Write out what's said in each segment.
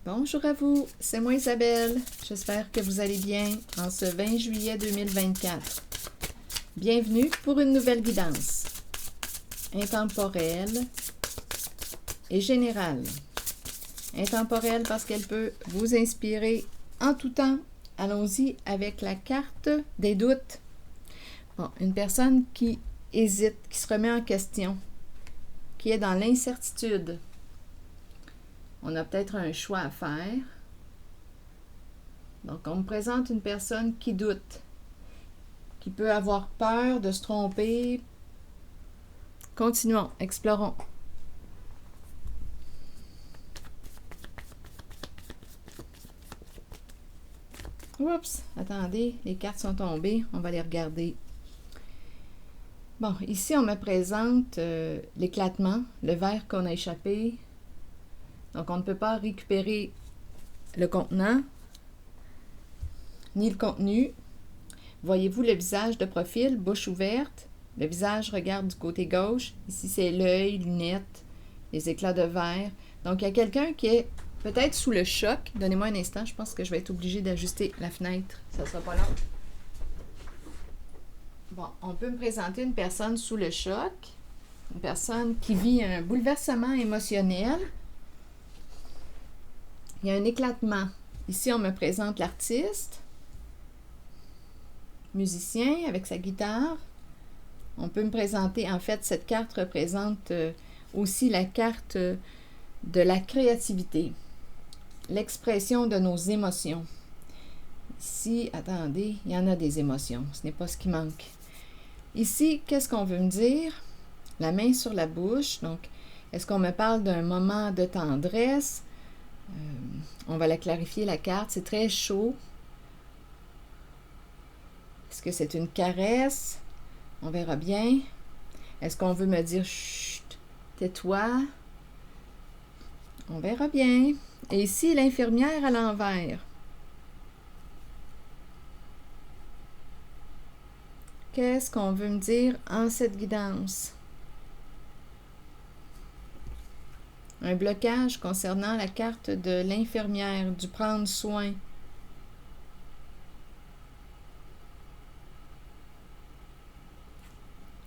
Bonjour à vous, c'est moi Isabelle. J'espère que vous allez bien en ce 20 juillet 2024. Bienvenue pour une nouvelle guidance intemporelle et générale. Intemporelle parce qu'elle peut vous inspirer en tout temps. Allons-y avec la carte des doutes. Bon, une personne qui hésite, qui se remet en question, qui est dans l'incertitude. On a peut-être un choix à faire. Donc, on me présente une personne qui doute, qui peut avoir peur de se tromper. Continuons, explorons. Oups, attendez, les cartes sont tombées, on va les regarder. Bon, ici, on me présente l'éclatement, le verre qu'on a échappé. Donc, on ne peut pas récupérer le contenant, ni le contenu. Voyez-vous le visage de profil, bouche ouverte. Le visage regarde du côté gauche. Ici, c'est l'œil, lunettes, les éclats de verre. Donc, il y a quelqu'un qui est peut-être sous le choc. Donnez-moi un instant, je pense que je vais être obligée d'ajuster la fenêtre. Ça ne sera pas long. Bon, on peut me présenter une personne sous le choc, une personne qui vit un bouleversement émotionnel. Il y a un éclatement. Ici, on me présente l'artiste, musicien avec sa guitare. On peut me présenter, en fait, cette carte représente aussi la carte de la créativité, l'expression de nos émotions. Ici, attendez, il y en a des émotions, ce n'est pas ce qui manque. Ici, qu'est-ce qu'on veut me dire? La main sur la bouche, donc, est-ce qu'on me parle d'un moment de tendresse? On va la clarifier, la carte, c'est très chaud. Est-ce que c'est une caresse? On verra bien. Est-ce qu'on veut me dire « Chut, tais-toi » ? On verra bien. Et ici, l'infirmière à l'envers. Qu'est-ce qu'on veut me dire en cette guidance? Un blocage concernant la carte de l'infirmière, du prendre soin.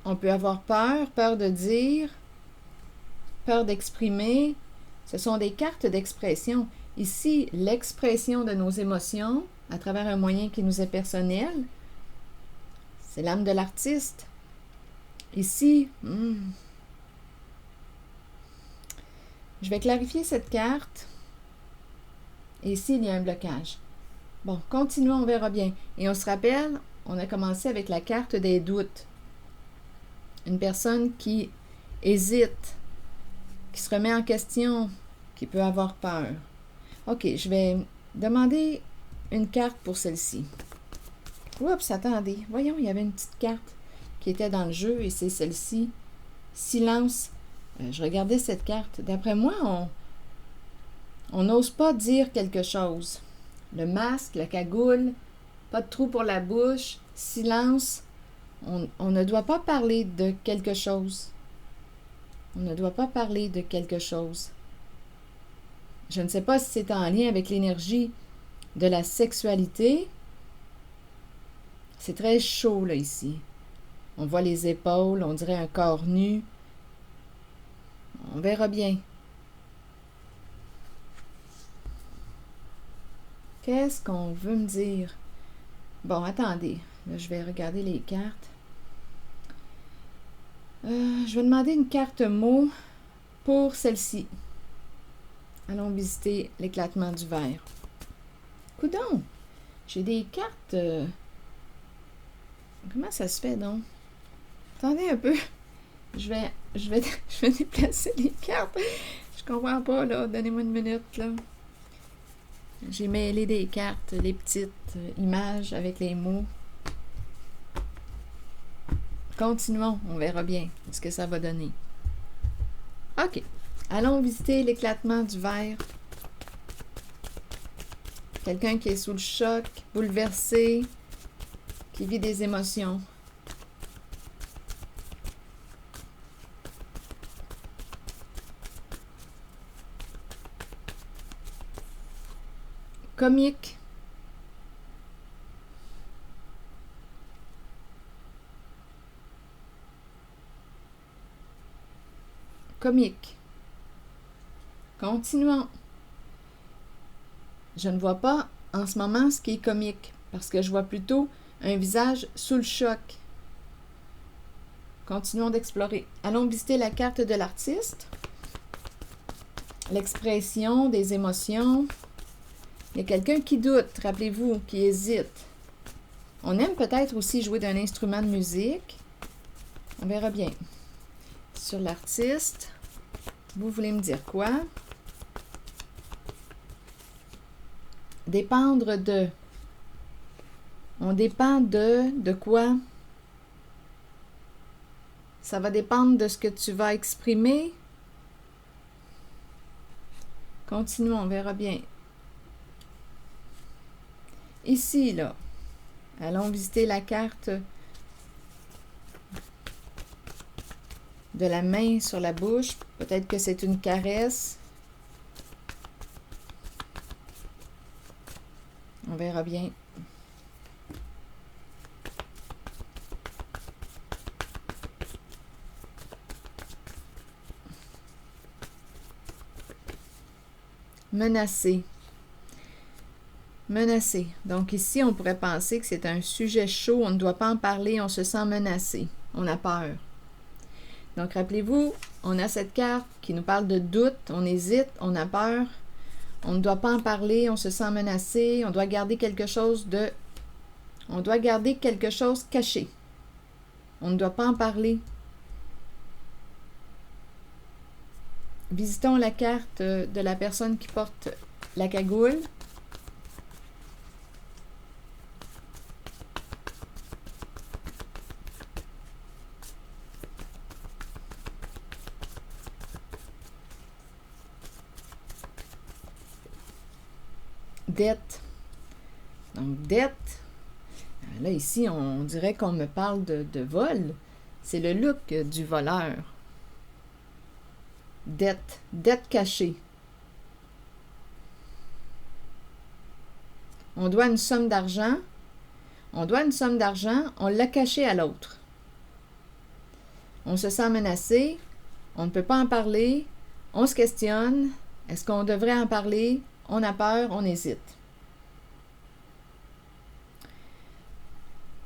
On peut avoir peur, peur de dire, peur d'exprimer. Ce sont des cartes d'expression. Ici, l'expression de nos émotions à travers un moyen qui nous est personnel. C'est l'âme de l'artiste. Ici, je vais clarifier cette carte. Et ici, il y a un blocage. Bon, continuons, on verra bien. Et on se rappelle, on a commencé avec la carte des doutes. Une personne qui hésite, qui se remet en question, qui peut avoir peur. OK, je vais demander une carte pour celle-ci. Oups, attendez. Voyons, il y avait une petite carte qui était dans le jeu et c'est celle-ci. Silence. Je regardais cette carte. D'après moi, on n'ose pas dire quelque chose. Le masque, la cagoule, pas de trou pour la bouche, silence. On ne doit pas parler de quelque chose. On ne doit pas parler de quelque chose. Je ne sais pas si c'est en lien avec l'énergie de la sexualité. C'est très chaud, là, ici. On voit les épaules, on dirait un corps nu. On verra bien. Qu'est-ce qu'on veut me dire? Bon, attendez. Là, je vais regarder les cartes. Je vais demander une carte mot pour celle-ci. Allons visiter l'éclatement du verre. Coudonc! J'ai des cartes... Comment ça se fait, donc? Attendez un peu. Je vais déplacer les cartes. Je comprends pas, là. Donnez-moi une minute, là. J'ai mêlé des cartes, les petites images avec les mots. Continuons, on verra bien ce que ça va donner. OK. Allons visiter l'éclatement du verre. Quelqu'un qui est sous le choc, bouleversé, qui vit des émotions. comique, comique. Continuons. Je ne vois pas en ce moment ce qui est comique, parce que je vois plutôt un visage sous le choc. Continuons d'explorer. Allons visiter la carte de l'artiste. L'expression des émotions. Il y a quelqu'un qui doute, rappelez-vous, qui hésite. On aime peut-être aussi jouer d'un instrument de musique. On verra bien. Sur l'artiste, vous voulez me dire quoi? Dépendre de. On dépend de quoi? Ça va dépendre de ce que tu vas exprimer. Continuons, on verra bien. Ici, là, allons visiter la carte de la main sur la bouche. Peut-être que c'est une caresse. On verra bien. Menacé. Menacé. Donc ici, on pourrait penser que c'est un sujet chaud, on ne doit pas en parler, on se sent menacé, on a peur. Donc rappelez-vous, on a cette carte qui nous parle de doute, on hésite, on a peur, on ne doit pas en parler, on se sent menacé, on doit garder quelque chose caché. On ne doit pas en parler. Visitons la carte de la personne qui porte la cagoule. Dette. Donc, dette. Là, ici, on dirait qu'on me parle de vol. C'est le look du voleur. Dette. Dette cachée. On doit une somme d'argent. On l'a cachée à l'autre. On se sent menacé. On ne peut pas en parler. On se questionne. Est-ce qu'on devrait en parler? On a peur, on hésite.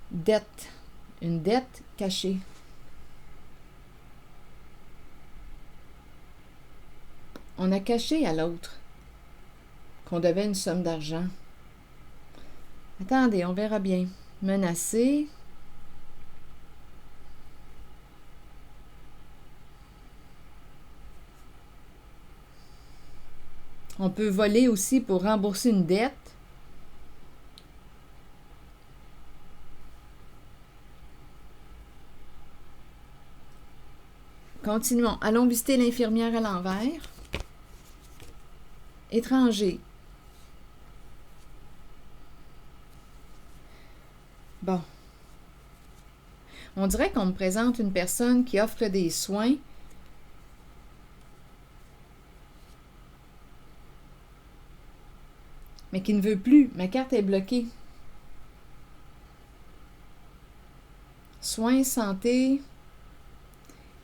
Dette. Une dette cachée. On a caché à l'autre qu'on devait une somme d'argent. Attendez, on verra bien. Menacé. On peut voler aussi pour rembourser une dette. Continuons. Allons visiter l'infirmière à l'envers. Étranger. Bon. On dirait qu'on me présente une personne qui offre des soins. Mais qui ne veut plus. Ma carte est bloquée. Soins, santé,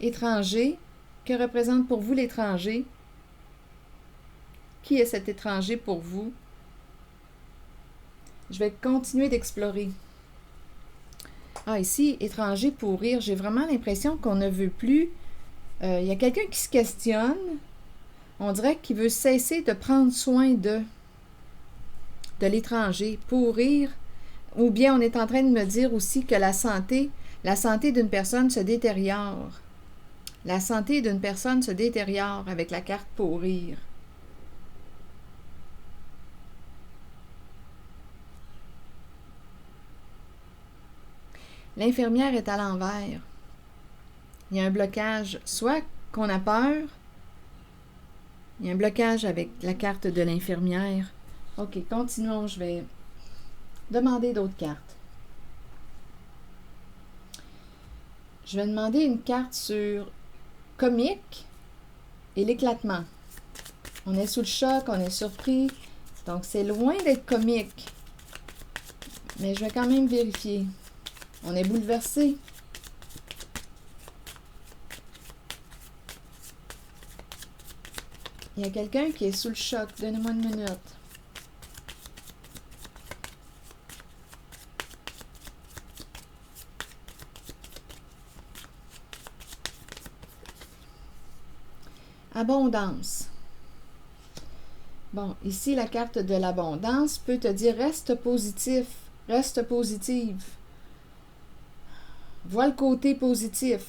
étranger. Que représente pour vous l'étranger? Qui est cet étranger pour vous? Je vais continuer d'explorer. Ah, ici, étranger pour rire. J'ai vraiment l'impression qu'on ne veut plus. Il y a quelqu'un qui se questionne. On dirait qu'il veut cesser de prendre soin de l'étranger pour rire. Ou bien on est en train de me dire aussi que la santé d'une personne se détériore. La santé d'une personne se détériore avec la carte pour rire. L'infirmière est à l'envers. Il y a un blocage, soit qu'on a peur, il y a un blocage avec la carte de l'infirmière. OK, continuons, je vais demander d'autres cartes. Je vais demander une carte sur comique et l'éclatement. On est sous le choc, on est surpris. Donc, c'est loin d'être comique. Mais je vais quand même vérifier. On est bouleversé. Il y a quelqu'un qui est sous le choc. Donnez-moi une minute. Abondance. Bon, ici, la carte de l'abondance peut te dire reste positif, reste positive. Vois le côté positif.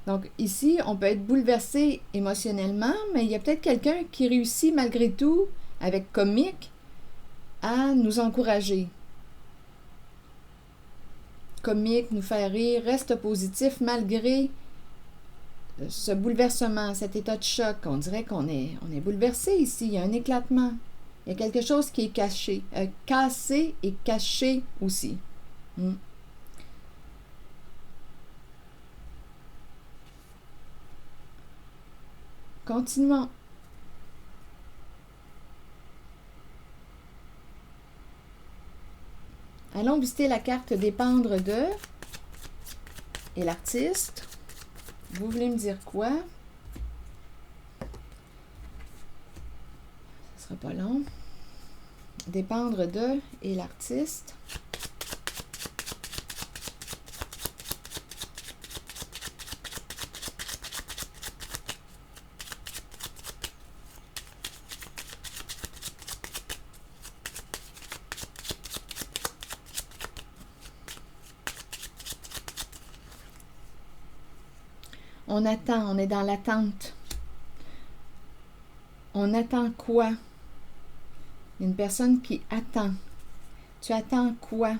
Donc, ici, on peut être bouleversé émotionnellement, mais il y a peut-être quelqu'un qui réussit malgré tout, avec comique, à nous encourager. Comique, nous faire rire, reste positif malgré ce bouleversement, cet état de choc. On dirait qu'on est bouleversé ici. Il y a un éclatement. Il y a quelque chose qui est caché, cassé et caché aussi. Continuons. Allons visiter la carte dépendre de et l'artiste. Vous voulez me dire quoi? Ce sera pas long. Dépendre de et l'artiste. On attend, on est dans l'attente. On attend quoi? Une personne qui attend. Tu attends quoi?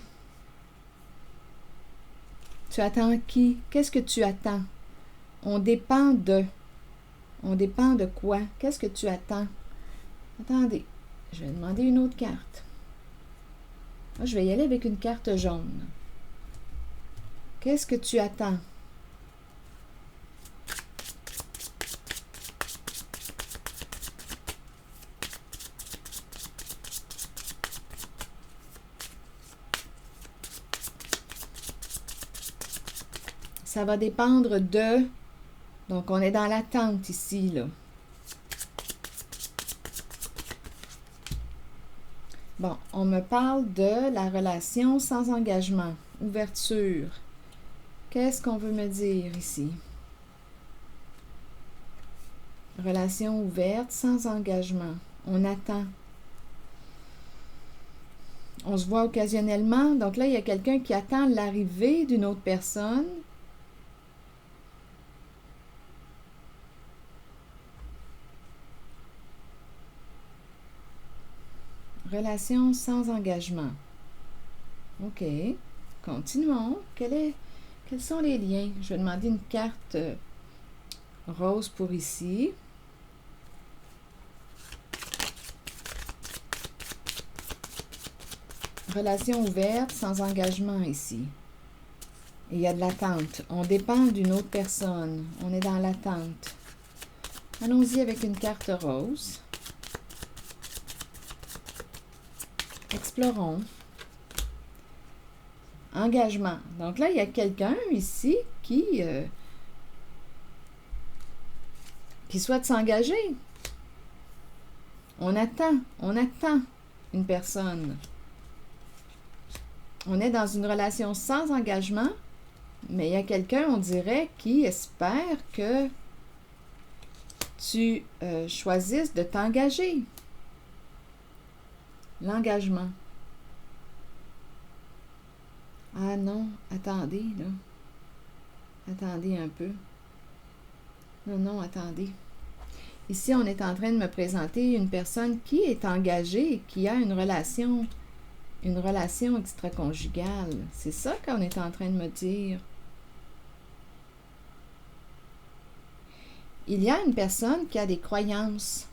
Tu attends qui? Qu'est-ce que tu attends? On dépend de. On dépend de quoi? Qu'est-ce que tu attends? Attendez, je vais demander une autre carte. Moi, je vais y aller avec une carte jaune. Qu'est-ce que tu attends? Ça va dépendre de... Donc, on est dans l'attente ici, là. Bon, on me parle de la relation sans engagement, ouverture. Qu'est-ce qu'on veut me dire ici? Relation ouverte, sans engagement. On attend. On se voit occasionnellement. Donc là, il y a quelqu'un qui attend l'arrivée d'une autre personne. Relation sans engagement. OK. Continuons. Quels sont les liens? Je vais demander une carte rose pour ici. Relation ouverte, sans engagement ici. Et il y a de l'attente. On dépend d'une autre personne. On est dans l'attente. Allons-y avec une carte rose. Explorons. Engagement. Donc là, il y a quelqu'un ici qui souhaite s'engager. On attend une personne. On est dans une relation sans engagement, mais il y a quelqu'un, on dirait, qui espère que tu choisisses de t'engager. L'engagement. Ah non, attendez, là. Attendez un peu. Non, attendez. Ici, on est en train de me présenter une personne qui est engagée, qui a une relation extra-conjugale. C'est ça qu'on est en train de me dire. Il y a une personne qui a des croyances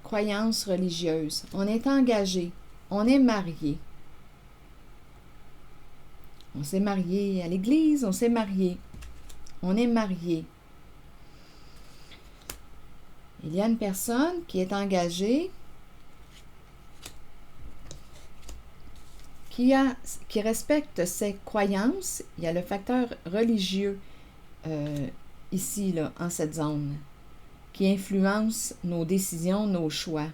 religieuses. On est engagé. On est marié. On s'est marié à l'église, on s'est marié. On est marié. Il y a une personne qui est engagée qui respecte ses croyances. Il y a le facteur religieux ici, là, en cette zone, qui influence nos décisions, nos choix.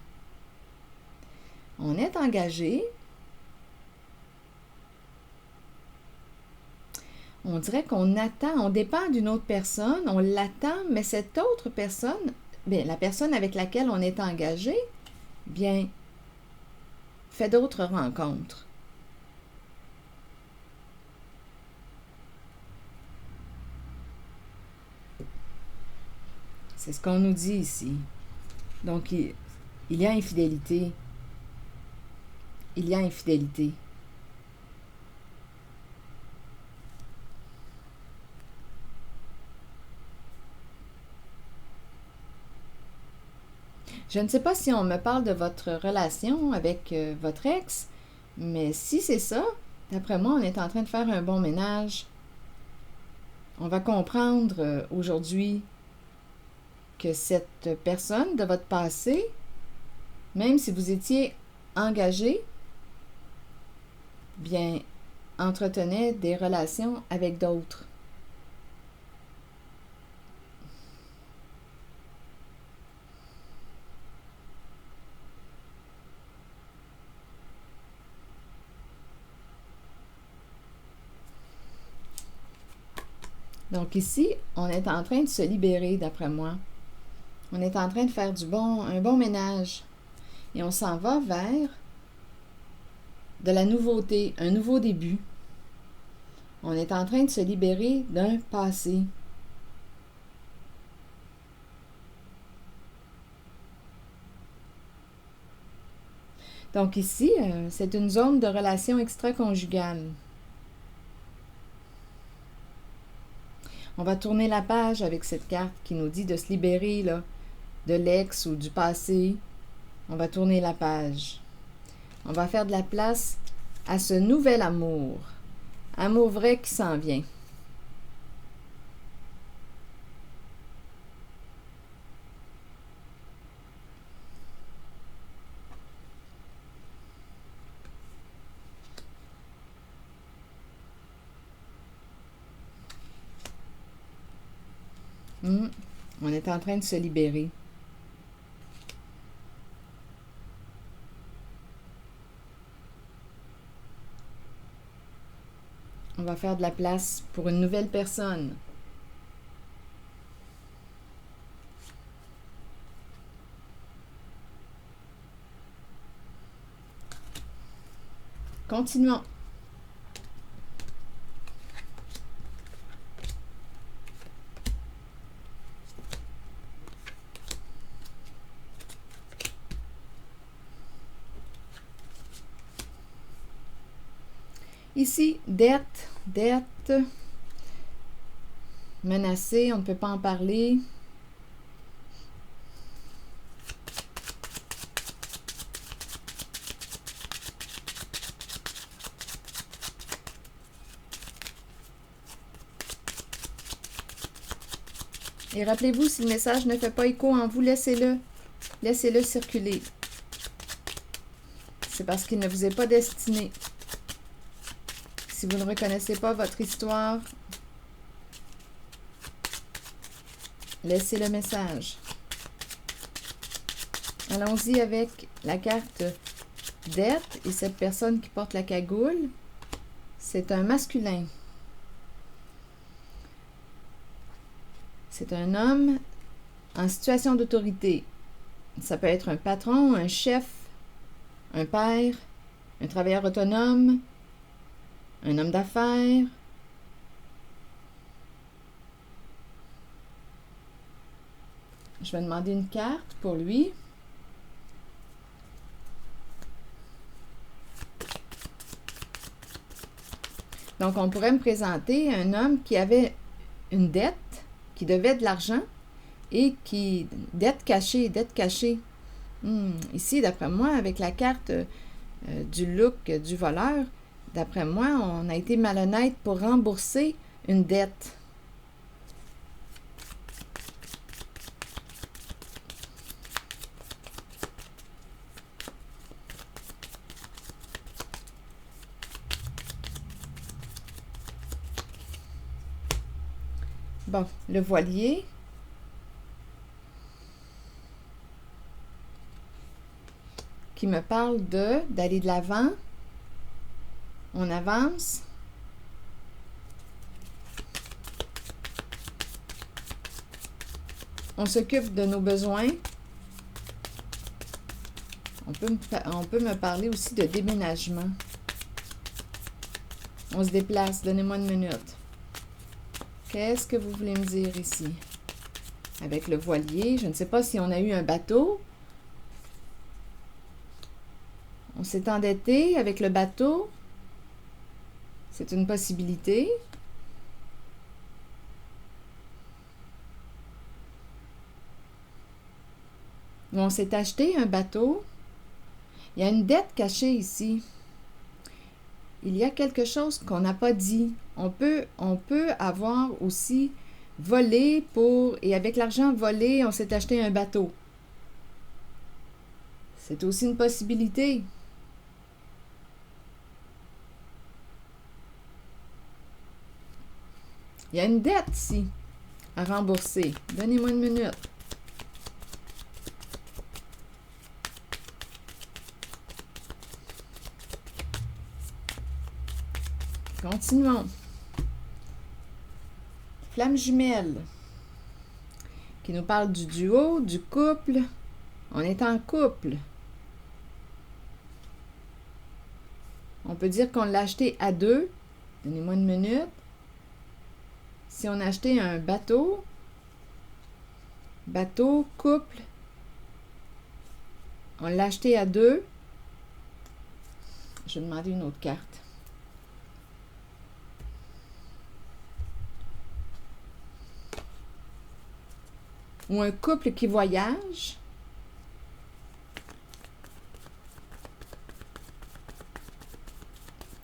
On est engagé. On dirait qu'on attend, on dépend d'une autre personne, on l'attend, mais cette autre personne, bien, la personne avec laquelle on est engagé, bien, fait d'autres rencontres. C'est ce qu'on nous dit ici. Donc, il y a infidélité. Il y a infidélité. Je ne sais pas si on me parle de votre relation avec votre ex, mais si c'est ça, d'après moi, on est en train de faire un bon ménage. On va comprendre aujourd'hui que cette personne de votre passé, même si vous étiez engagé, bien, entretenait des relations avec d'autres. Donc ici, on est en train de se libérer, d'après moi. On est en train de faire un bon ménage. Et on s'en va vers de la nouveauté, un nouveau début. On est en train de se libérer d'un passé. Donc ici, c'est une zone de relation extra-conjugale. On va tourner la page avec cette carte qui nous dit de se libérer là, de l'ex ou du passé. On va tourner la page. On va faire de la place à ce nouvel amour. Amour vrai qui s'en vient. On est en train de se libérer. On va faire de la place pour une nouvelle personne. Continuons. Ici, dette, menacée, on ne peut pas en parler. Et rappelez-vous, si le message ne fait pas écho en vous, laissez-le. Laissez-le circuler. C'est parce qu'il ne vous est pas destiné. Si vous ne reconnaissez pas votre histoire, laissez le message. Allons-y avec la carte dette et cette personne qui porte la cagoule. C'est un masculin. C'est un homme en situation d'autorité. Ça peut être un patron, un chef, un père, un travailleur autonome, un homme d'affaires. Je vais demander une carte pour lui. Donc, on pourrait me présenter un homme qui avait une dette, qui devait de l'argent et qui... Dette cachée, dette cachée. Ici, d'après moi, avec la carte du look du voleur, d'après moi, on a été malhonnête pour rembourser une dette. bon, le voilier. Qui me parle d'aller de l'avant. On avance. On s'occupe de nos besoins. On peut me parler aussi de déménagement. On se déplace. Donnez-moi une minute. Qu'est-ce que vous voulez me dire ici? Avec le voilier, je ne sais pas si on a eu un bateau. On s'est endetté avec le bateau. C'est une possibilité. Ou on s'est acheté un bateau. Il y a une dette cachée ici. Il y a quelque chose qu'on n'a pas dit. On peut avoir aussi volé et avec l'argent volé, on s'est acheté un bateau. C'est aussi une possibilité. Il y a une dette ici à rembourser. Donnez-moi une minute. Continuons. Flamme jumelle qui nous parle du duo, du couple. On est en couple. On peut dire qu'on l'a acheté à deux. Donnez-moi une minute. Si on a acheté un bateau, couple, on l'a acheté à deux. Je vais demander une autre carte. Ou un couple qui voyage.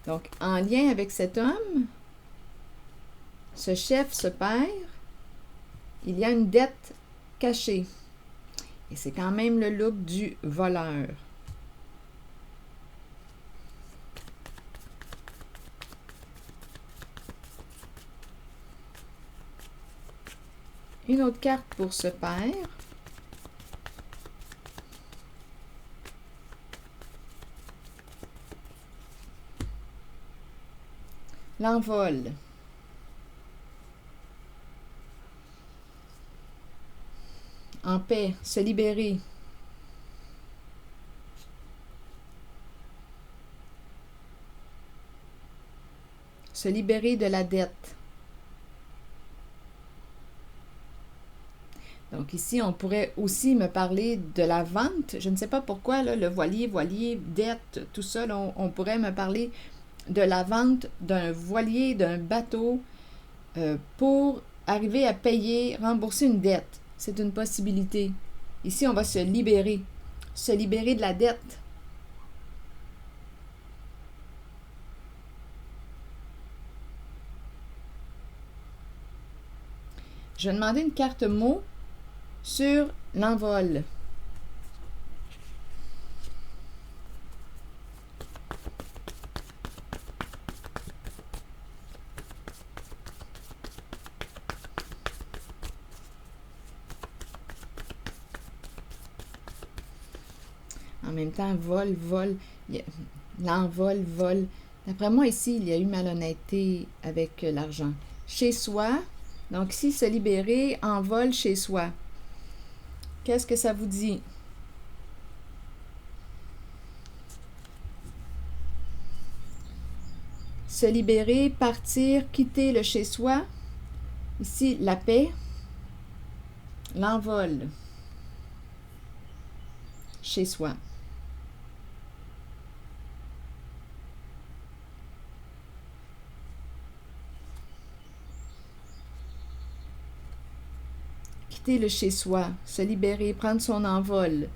Donc, en lien avec cet homme, ce chef, ce père, il y a une dette cachée. Et c'est quand même le look du voleur. Une autre carte pour ce père. L'envol. En paix, se libérer. Se libérer de la dette. Donc ici, on pourrait aussi me parler de la vente. Je ne sais pas pourquoi, là, le voilier, dette, tout ça, là, on pourrait me parler de la vente d'un voilier, d'un bateau pour arriver à payer, rembourser une dette. C'est une possibilité. Ici, on va se libérer de la dette. Je vais demander une carte mot sur l'envol. En même temps, vol. L'envol, vol. D'après moi, ici, il y a eu malhonnêteté avec l'argent. Chez soi, donc ici, se libérer, envol chez soi. Qu'est-ce que ça vous dit? Se libérer, partir, quitter le chez soi. Ici, la paix. L'envol. Chez soi. Quitter le chez soi, se libérer, prendre son envol.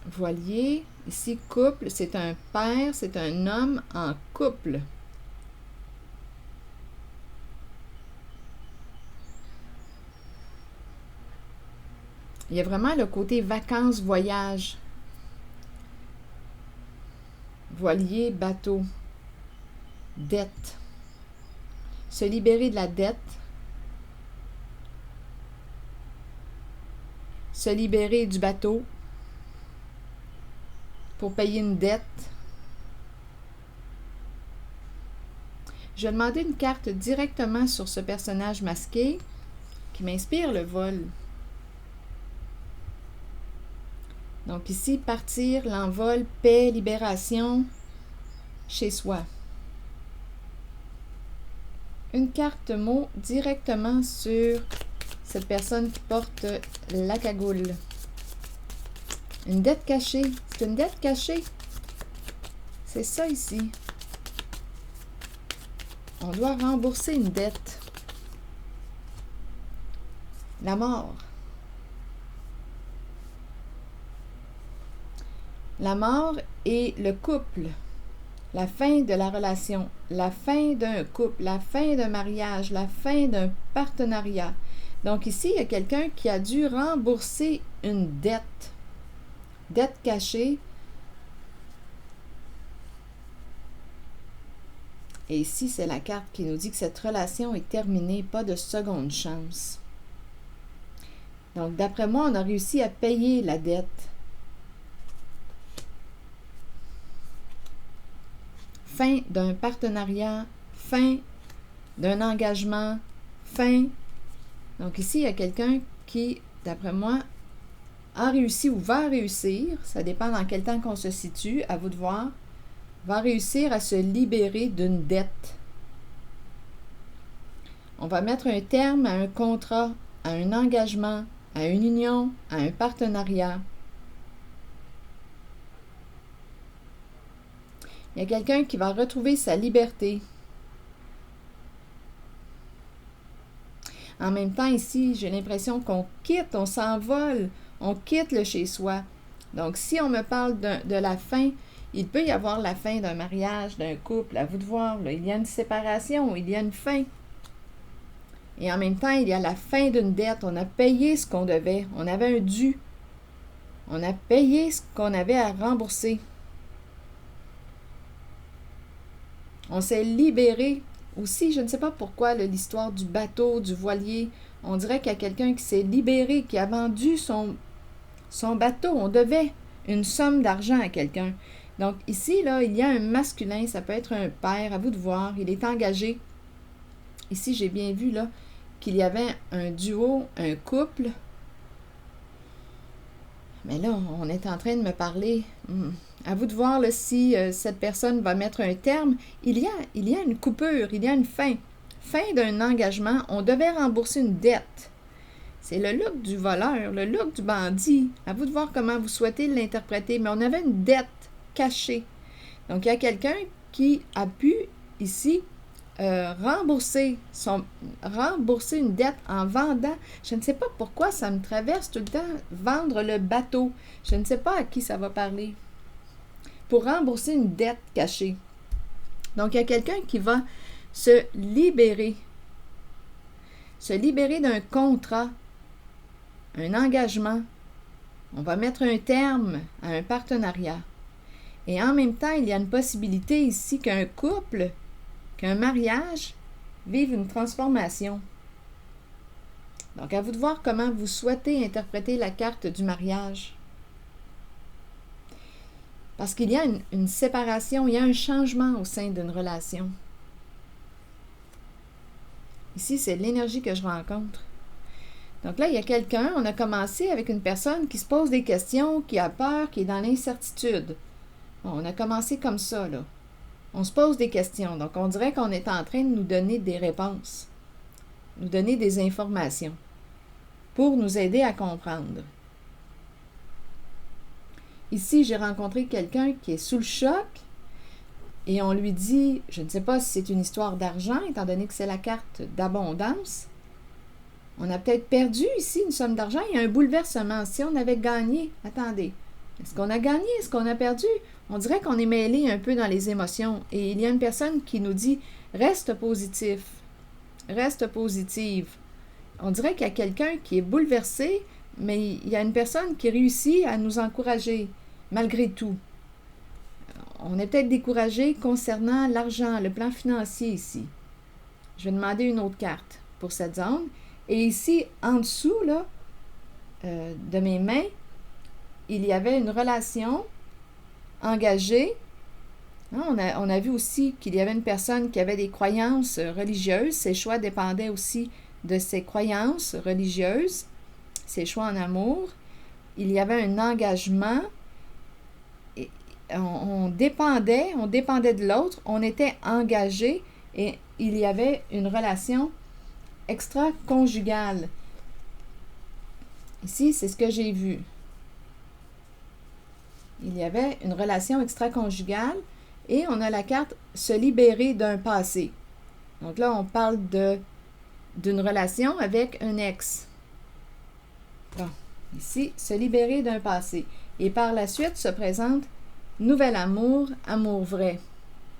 Voilier, ici couple, c'est un père, c'est un homme en couple. Il y a vraiment le côté vacances, voyage. voilier, bateau, dette. Se libérer de la dette. Se libérer du bateau pour payer une dette. Je vais demander une carte directement sur ce personnage masqué qui m'inspire le vol. Donc ici, partir, l'envol, paix, libération, chez soi. Une carte mot directement sur cette personne qui porte la cagoule. Une dette cachée. C'est une dette cachée. C'est ça ici. On doit rembourser une dette. La mort. La mort et le couple. La fin de la relation. La fin d'un couple. La fin d'un mariage. La fin d'un partenariat. Donc ici, il y a quelqu'un qui a dû rembourser une dette. Dette cachée. Et ici, c'est la carte qui nous dit que cette relation est terminée, pas de seconde chance. Donc, d'après moi, on a réussi à payer la dette. Fin d'un partenariat, fin d'un engagement, fin. Donc ici, il y a quelqu'un qui, d'après moi, a réussi ou va réussir, ça dépend dans quel temps qu'on se situe, à vous de voir, va réussir à se libérer d'une dette. On va mettre un terme à un contrat, à un engagement, à une union, à un partenariat. Il y a quelqu'un qui va retrouver sa liberté. En même temps, ici, j'ai l'impression qu'on quitte, on s'envole, on quitte le chez-soi. Donc, si on me parle de la fin, il peut y avoir la fin d'un mariage, d'un couple, à vous de voir. Là, il y a une séparation, il y a une fin. Et en même temps, il y a la fin d'une dette. On a payé ce qu'on devait. On avait un dû. On a payé ce qu'on avait à rembourser. On s'est libéré. Aussi, je ne sais pas pourquoi, l'histoire du bateau, du voilier, on dirait qu'il y a quelqu'un qui s'est libéré, qui a vendu son bateau. On devait une somme d'argent à quelqu'un. Donc ici, là, il y a un masculin, ça peut être un père, à vous de voir, il est engagé. Ici, j'ai bien vu là qu'il y avait un duo, un couple. Mais là, on est en train de me parler. À vous de voir là, si cette personne va mettre un terme. Il y a une coupure, il y a une fin. Fin d'un engagement. On devait rembourser une dette. C'est le look du voleur, le look du bandit. À vous de voir comment vous souhaitez l'interpréter. Mais on avait une dette cachée. Donc, il y a quelqu'un qui a pu, ici, rembourser une dette en vendant. Je ne sais pas pourquoi ça me traverse tout le temps. Vendre le bateau. Je ne sais pas à qui ça va parler. Pour rembourser une dette cachée. Donc, il y a quelqu'un qui va se libérer. Se libérer d'un contrat, un engagement. On va mettre un terme à un partenariat. Et en même temps, il y a une possibilité ici qu'un couple, qu'un mariage vive une transformation. Donc, à vous de voir comment vous souhaitez interpréter la carte du mariage. Parce qu'il y a une séparation, il y a un changement au sein d'une relation. Ici, c'est l'énergie que je rencontre. Donc là, il y a quelqu'un, on a commencé avec une personne qui se pose des questions, qui a peur, qui est dans l'incertitude. Bon, on a commencé comme ça, là. On se pose des questions. Donc, on dirait qu'on est en train de nous donner des réponses, nous donner des informations pour nous aider à comprendre. Ici, j'ai rencontré quelqu'un qui est sous le choc et on lui dit, je ne sais pas si c'est une histoire d'argent, étant donné que c'est la carte d'abondance. On a peut-être perdu ici une somme d'argent. Il y a un bouleversement. Si on avait gagné, attendez, est-ce qu'on a gagné? Est-ce qu'on a perdu? On dirait qu'on est mêlé un peu dans les émotions. Et il y a une personne qui nous dit, reste positif, reste positive. On dirait qu'il y a quelqu'un qui est bouleversé, mais il y a une personne qui réussit à nous encourager, malgré tout. on est peut-être découragé concernant l'argent, le plan financier ici. Je vais demander une autre carte pour cette zone. Et ici, en dessous, là, de mes mains, il y avait une relation engagée. On a vu aussi qu'il y avait une personne qui avait des croyances religieuses. Ses choix dépendaient aussi de ses croyances religieuses, ses choix en amour. Il y avait un engagement. Et on dépendait de l'autre, on était engagé et il y avait une relation extra-conjugale. Ici, c'est ce que j'ai vu. Il y avait une relation extra-conjugale et on a la carte « Se libérer d'un passé ». Donc là, on parle d'une relation avec un ex. Bon, ici, se libérer d'un passé. Et par la suite se présente nouvel amour, amour vrai.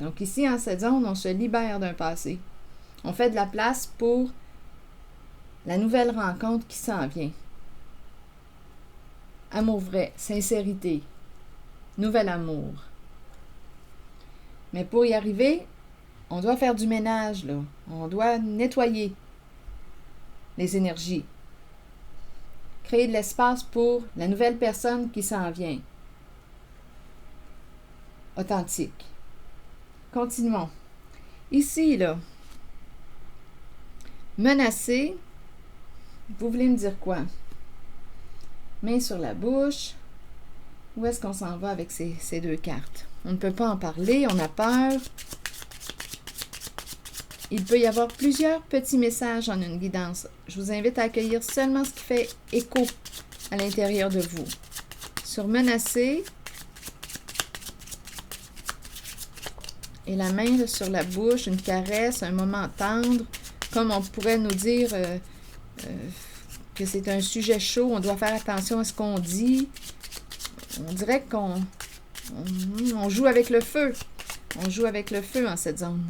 Donc ici, en cette zone, on se libère d'un passé. On fait de la place pour la nouvelle rencontre qui s'en vient. Amour vrai, sincérité, nouvel amour. Mais pour y arriver, on doit faire du ménage, là. On doit nettoyer les énergies. Créer de l'espace pour la nouvelle personne qui s'en vient. Authentique. Continuons. Ici, là, menacé, vous voulez me dire quoi? Main sur la bouche. Où est-ce qu'on s'en va avec ces deux cartes? On ne peut pas en parler, on a peur. Il peut y avoir plusieurs petits messages en une guidance. Je vous invite à accueillir seulement ce qui fait écho à l'intérieur de vous. Sur menacé, et la main là, sur la bouche, une caresse, un moment tendre, comme on pourrait nous dire que c'est un sujet chaud, on doit faire attention à ce qu'on dit. On dirait qu'on joue avec le feu. On joue avec le feu en cette zone.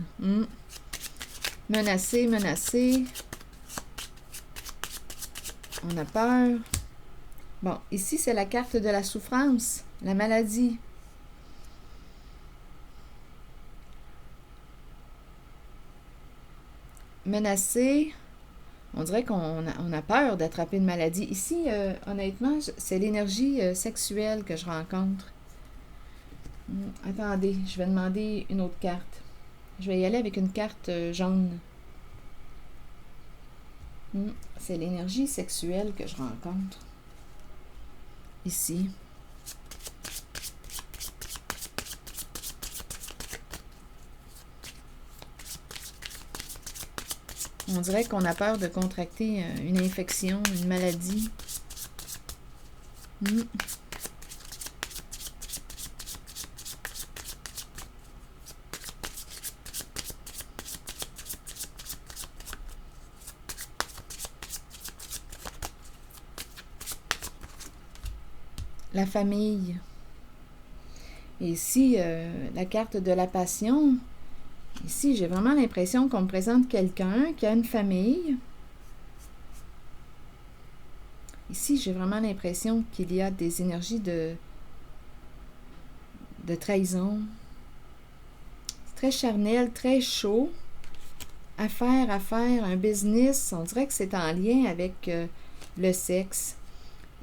Menacé, menacé. On a peur. Bon, ici, c'est la carte de la souffrance, la maladie. Menacé, on dirait qu'on a peur d'attraper une maladie. Ici, honnêtement, c'est l'énergie sexuelle que je rencontre. Attendez, je vais demander une autre carte. Je vais y aller avec une carte jaune. C'est l'énergie sexuelle que je rencontre. Ici. On dirait qu'on a peur de contracter une infection, une maladie. La famille. Et ici, la carte de la passion. Ici, j'ai vraiment l'impression qu'on me présente quelqu'un qui a une famille. Ici, j'ai vraiment l'impression qu'il y a des énergies de trahison. C'est très charnel, très chaud. Affaire, un business. On dirait que c'est en lien avec le sexe.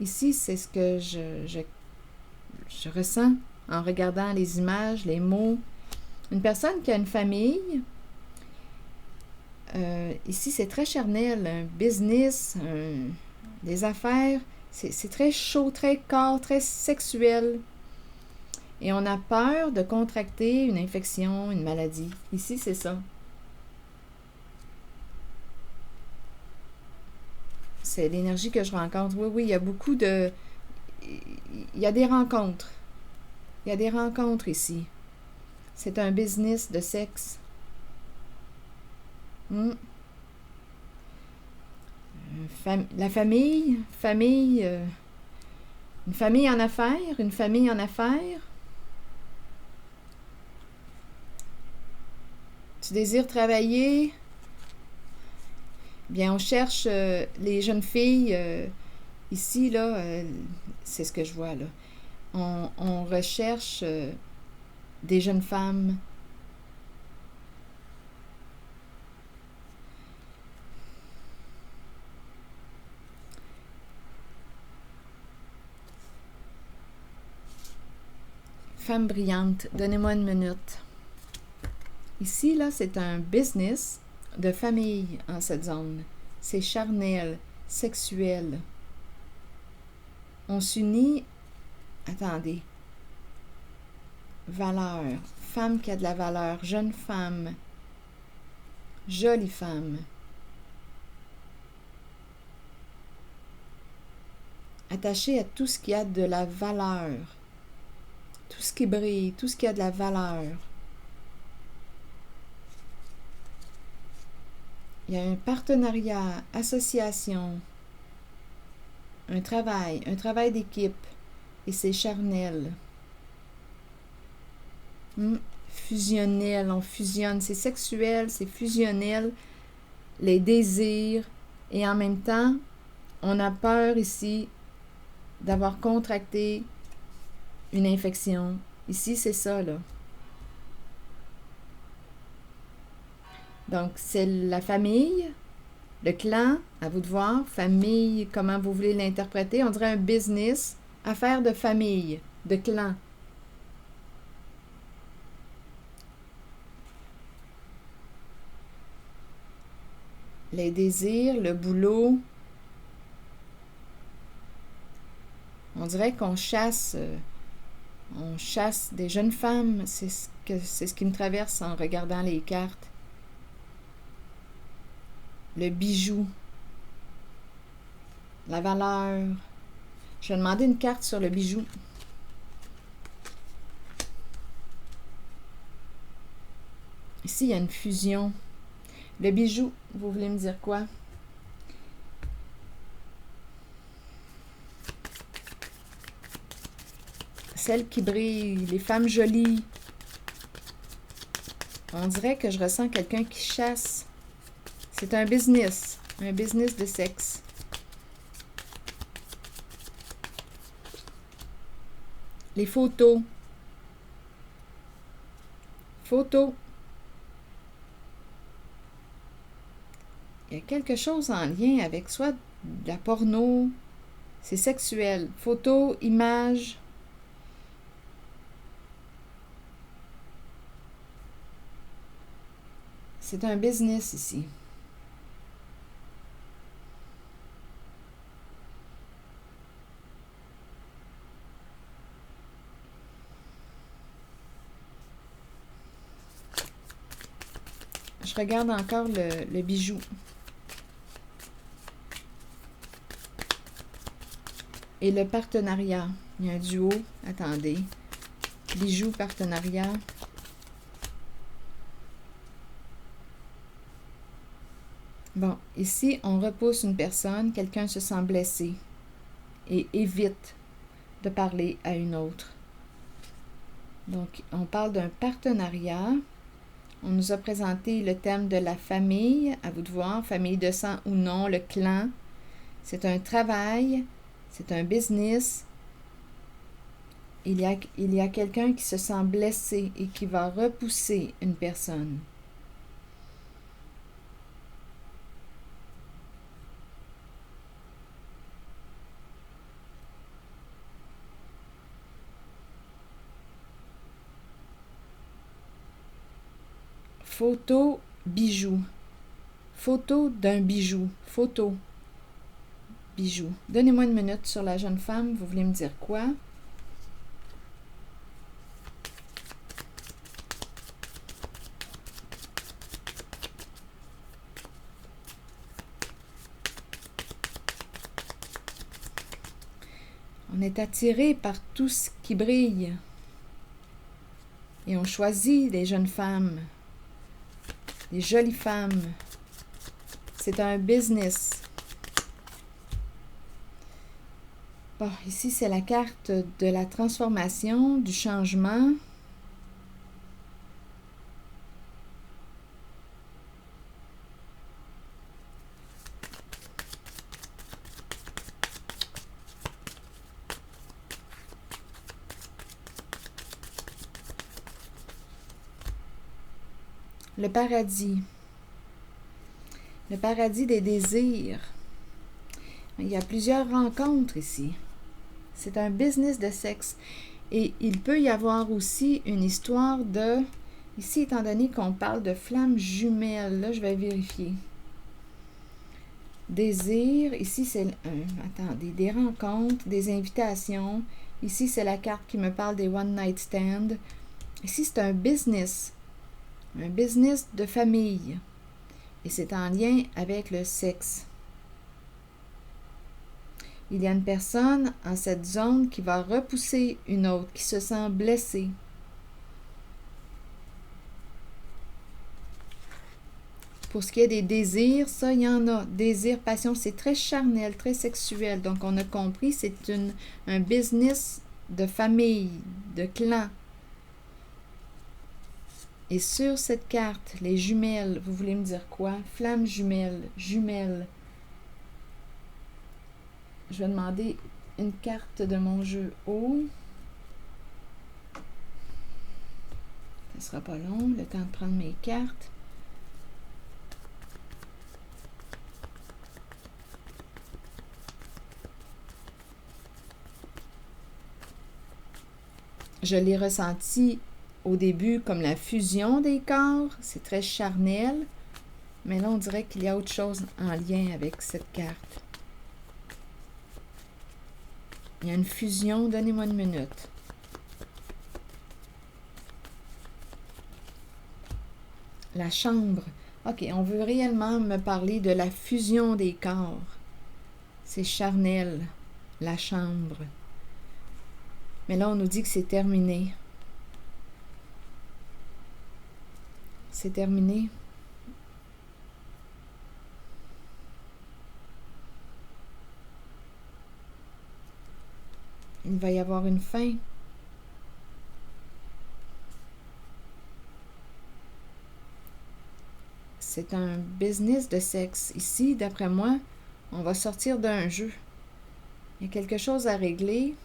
Ici, c'est ce que je ressens en regardant les images, les mots. Une personne qui a une famille, ici c'est très charnel, un business, des affaires, c'est très chaud, très corps, très sexuel. Et on a peur de contracter une infection, une maladie. Ici, c'est ça. C'est l'énergie que je rencontre. Oui, il y a beaucoup de... Il y a des rencontres. Il y a des rencontres ici. C'est un business de sexe. La famille, une famille en affaires, une famille en affaires. Tu désires travailler? Bien, on cherche les jeunes filles. Ici, là, c'est ce que je vois, là. On recherche des jeunes femmes. Femme brillante, donnez-moi une minute. Ici, là, c'est un business de famille en cette zone. C'est charnel, sexuel. On s'unit. Attendez. Valeur. Femme qui a de la valeur. Jeune femme. Jolie femme. Attachée à tout ce qui a de la valeur. Tout ce qui brille, tout ce qui a de la valeur. Il y a un partenariat, association, un travail d'équipe, et c'est charnel. Fusionnel, on fusionne, c'est sexuel, c'est fusionnel, les désirs, et en même temps, on a peur ici d'avoir contracté une infection. Ici, c'est ça, là. Donc, c'est la famille, le clan, à vous de voir. Famille, comment vous voulez l'interpréter. On dirait un business, affaire de famille, de clan. Les désirs, le boulot. On dirait qu'on chasse des jeunes femmes. C'est ce qui me traverse en regardant les cartes. Le bijou, la valeur. Je vais demander une carte sur le bijou. Ici, il y a une fusion. Le bijou, vous voulez me dire quoi? Celles qui brillent, les femmes jolies. On dirait que je ressens quelqu'un qui chasse. C'est un business de sexe. Les photos. Photos. Il y a quelque chose en lien avec soit de la porno, c'est sexuel. Photos, images. C'est un business ici. Je regarde encore le bijou. Et le partenariat. Il y a un duo. Attendez. Bijou, partenariat. Bon, ici, on repousse une personne. Quelqu'un se sent blessé et évite de parler à une autre. Donc, on parle d'un partenariat. On nous a présenté le thème de la famille, à vous de voir, famille de sang ou non, le clan. C'est un travail, c'est un business. Il y a quelqu'un qui se sent blessé et qui va repousser une personne. Photo, bijou. Photo d'un bijou. Photo, bijou. Donnez-moi une minute sur la jeune femme. Vous voulez me dire quoi? On est attiré par tout ce qui brille. Et on choisit des jeunes femmes. Des jolies femmes. C'est un business. Bon, ici, c'est la carte de la transformation, du changement. Le paradis. Le paradis des désirs. Il y a plusieurs rencontres ici. C'est un business de sexe. Et il peut y avoir aussi une histoire de... Ici, étant donné qu'on parle de flammes jumelles, là, je vais vérifier. Désir, ici, c'est... attendez, des rencontres, des invitations. Ici, c'est la carte qui me parle des one night stands. Ici, c'est un business de famille. Et c'est en lien avec le sexe. Il y a une personne en cette zone qui va repousser une autre, qui se sent blessée. Pour ce qui est des désirs, ça, il y en a. Désir, passion, c'est très charnel, très sexuel. Donc, on a compris, c'est un business de famille, de clan. Et sur cette carte, les jumelles, vous voulez me dire quoi? Flammes jumelles, jumelles. Je vais demander une carte de mon jeu haut. Ça ne sera pas long, le temps de prendre mes cartes. Je l'ai ressenti au début comme la fusion des corps. C'est très charnel. Mais là, on dirait qu'il y a autre chose en lien avec cette carte. Il y a une fusion. Donnez-moi une minute. La chambre. OK, on veut réellement me parler de la fusion des corps. C'est charnel, la chambre. Mais là, on nous dit que c'est terminé. C'est terminé. Il va y avoir une fin. C'est un business de sexe. Ici, d'après moi, on va sortir d'un jeu. Il y a quelque chose à régler.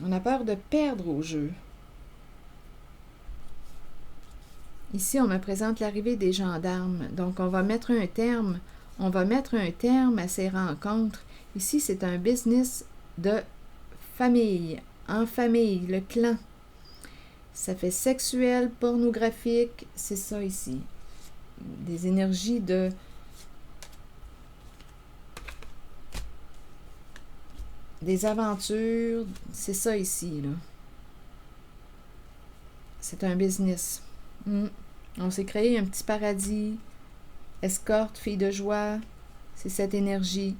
On a peur de perdre au jeu. Ici, on me présente l'arrivée des gendarmes. Donc, on va mettre un terme. On va mettre un terme à ces rencontres. Ici, c'est un business de famille. En famille, le clan. Ça fait sexuel, pornographique. C'est ça ici. Des énergies de... Des aventures. C'est ça ici, là. C'est un business. On s'est créé un petit paradis. Escorte, fille de joie. C'est cette énergie.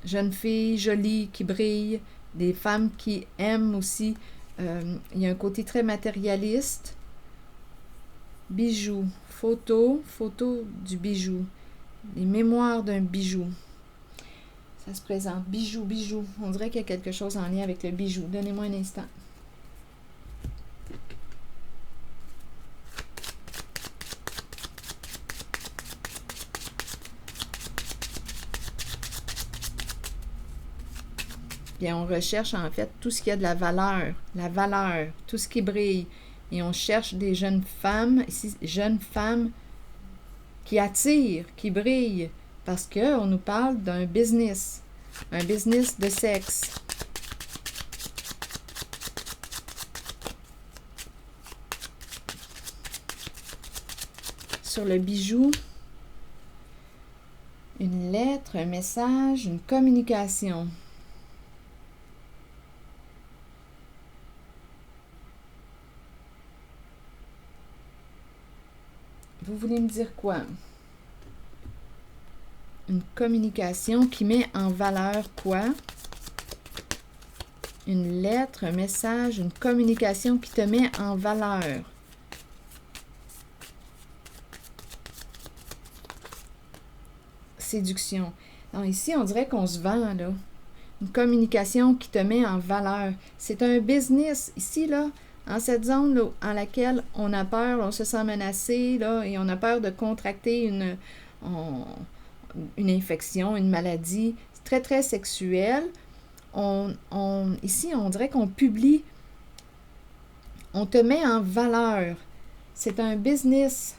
Jeune fille, jolie, qui brille. Des femmes qui aiment aussi. Il y a un côté très matérialiste. Bijoux. Photo du bijou. Les mémoires d'un bijou. Ça se présente. Bijou. On dirait qu'il y a quelque chose en lien avec le bijou. Donnez-moi un instant. Bien, on recherche en fait tout ce qui a de la valeur, tout ce qui brille. Et on cherche des jeunes femmes, ici, jeunes femmes qui attirent, qui brillent, parce qu'on nous parle d'un business de sexe. Sur le bijou, une lettre, un message, une communication. Vous voulez me dire quoi? Une communication qui met en valeur quoi? Une lettre, un message, une communication qui te met en valeur. Séduction. Alors ici, on dirait qu'on se vend, là. Une communication qui te met en valeur. C'est un business. Ici, là, en cette zone là, en laquelle on a peur, on se sent menacé, là, et on a peur de contracter une infection, une maladie. C'est très, très sexuel. Ici, on dirait qu'on publie On te met en valeur. C'est un business.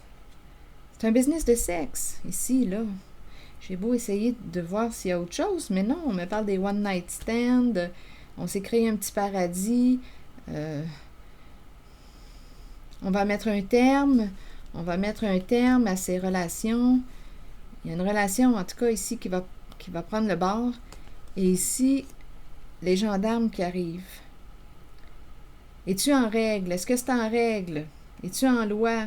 C'est un business de sexe, ici, là. J'ai beau essayer de voir s'il y a autre chose, mais non, on me parle des one night stands, on s'est créé un petit paradis, on va mettre un terme à ces relations. Il y a une relation, en tout cas, ici, qui va prendre le bord. Et ici, les gendarmes qui arrivent. Es-tu en règle? Est-ce que c'est en règle? Es-tu en loi?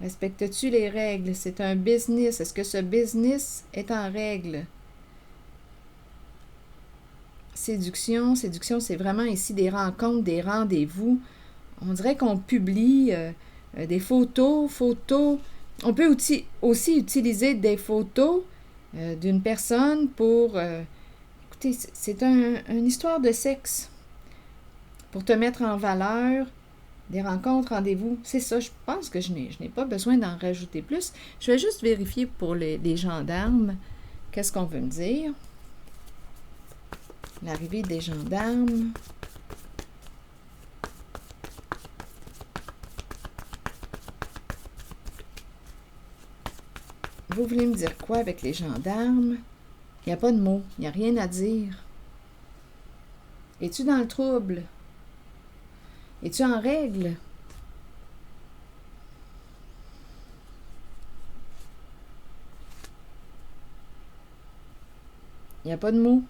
Respectes-tu les règles? C'est un business. Est-ce que ce business est en règle? Séduction, c'est vraiment ici des rencontres, des rendez-vous. On dirait qu'on publie des photos. On peut aussi utiliser des photos d'une personne pour... écoutez, c'est une histoire de sexe. Pour te mettre en valeur, des rencontres, rendez-vous. C'est ça, je pense que je n'ai pas besoin d'en rajouter plus. Je vais juste vérifier pour les gendarmes. Qu'est-ce qu'on veut me dire? L'arrivée des gendarmes. Vous voulez me dire quoi avec les gendarmes? Il n'y a pas de mots, il n'y a rien à dire. Es-tu dans le trouble? Es-tu en règle? Il n'y a pas de mots.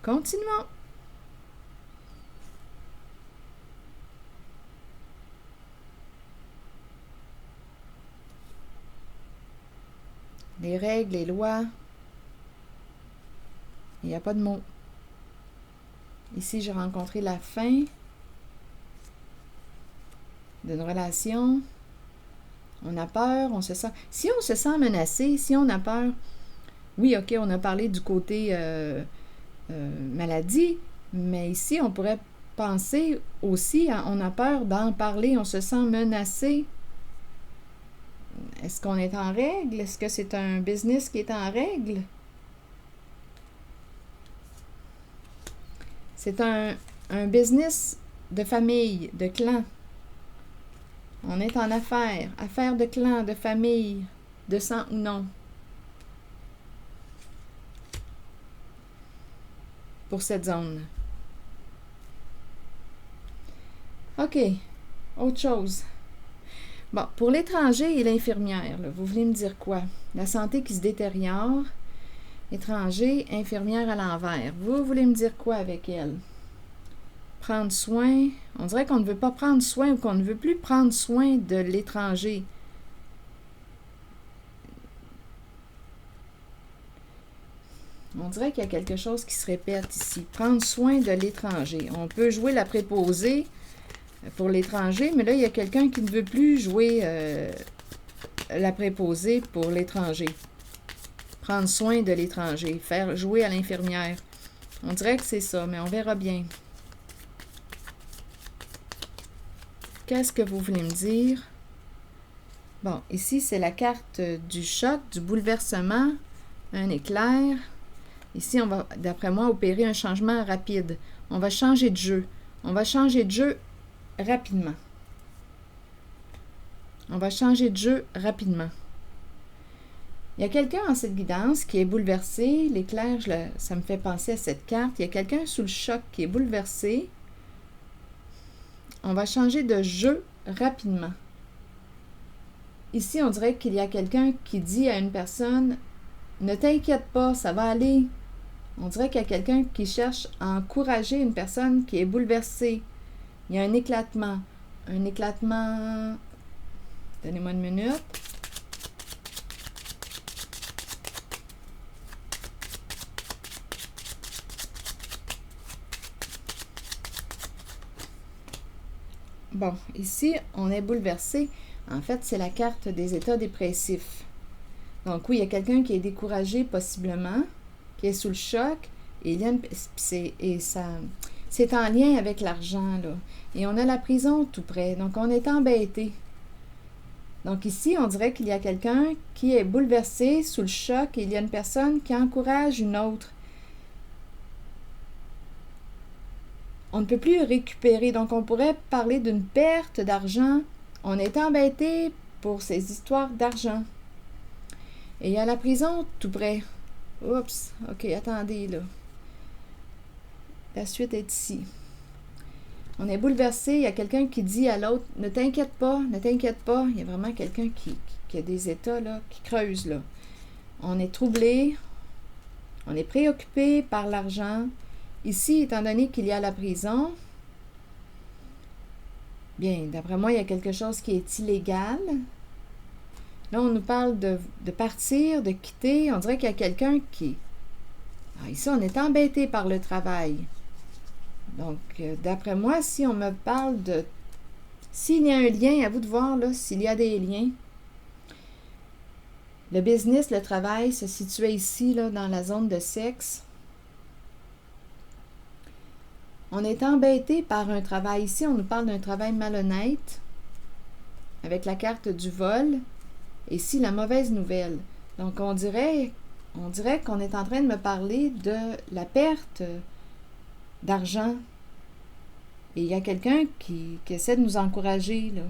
Continuons. Les règles, les lois. Il n'y a pas de mots. Ici, j'ai rencontré la fin d'une relation. On a peur, on se sent... Si on se sent menacé, si on a peur... Oui, OK, on a parlé du côté maladie, mais ici, on pourrait penser aussi, on a peur d'en parler, on se sent menacé. Est-ce qu'on est en règle? Est-ce que c'est un business qui est en règle? C'est un business de famille, de clan. On est en affaires. Affaires de clan, de famille, de sang ou non. Pour cette zone. OK. Autre chose. Bon, pour l'étranger et l'infirmière, là, vous voulez me dire quoi? La santé qui se détériore. Étranger, infirmière à l'envers. Vous voulez me dire quoi avec elle? Prendre soin. On dirait qu'on ne veut pas prendre soin ou qu'on ne veut plus prendre soin de l'étranger. On dirait qu'il y a quelque chose qui se répète ici. Prendre soin de l'étranger. On peut jouer la préposée pour l'étranger, mais là, il y a quelqu'un qui ne veut plus jouer la préposée pour l'étranger. Prendre soin de l'étranger. Faire jouer à l'infirmière. On dirait que c'est ça, mais on verra bien. Qu'est-ce que vous voulez me dire? Bon, ici, c'est la carte du choc, du bouleversement, un éclair. Ici, on va, d'après moi, opérer un changement rapide. On va changer de jeu. On va changer de jeu rapidement. On va changer de jeu rapidement. Il y a quelqu'un en cette guidance qui est bouleversé. L'éclair, ça me fait penser à cette carte. Il y a quelqu'un sous le choc qui est bouleversé. On va changer de jeu rapidement. Ici, on dirait qu'il y a quelqu'un qui dit à une personne « Ne t'inquiète pas, ça va aller ». On dirait qu'il y a quelqu'un qui cherche à encourager une personne qui est bouleversée. Il y a un éclatement. Un éclatement... Donnez-moi une minute. Bon, ici, on est bouleversé. En fait, c'est la carte des états dépressifs. Donc oui, il y a quelqu'un qui est découragé possiblement, qui est sous le choc, et c'est en lien avec l'argent, là. Et on a la prison tout près, donc on est embêté. Donc ici, on dirait qu'il y a quelqu'un qui est bouleversé, sous le choc, et il y a une personne qui encourage une autre. On ne peut plus récupérer, donc on pourrait parler d'une perte d'argent. On est embêté pour ces histoires d'argent. Et il y a la prison tout près. Oups, ok, attendez là. La suite est ici. On est bouleversé, il y a quelqu'un qui dit à l'autre, ne t'inquiète pas, ne t'inquiète pas. Il y a vraiment quelqu'un qui a des états là, qui creuse là. On est troublé, on est préoccupé par l'argent. Ici, étant donné qu'il y a la prison, bien, d'après moi, il y a quelque chose qui est illégal. Là, on nous parle de partir, de quitter. On dirait qu'il y a quelqu'un qui... Ah, ici, on est embêté par le travail. Donc, d'après moi, si on me parle de... S'il y a un lien, à vous de voir, là, s'il y a des liens. Le business, le travail se situait ici, là, dans la zone de sexe. On est embêté par un travail. Ici, on nous parle d'un travail malhonnête, avec la carte du vol. Et ici, la mauvaise nouvelle. Donc, on dirait qu'on est en train de me parler de la perte d'argent. Et il y a quelqu'un qui essaie de nous encourager, là.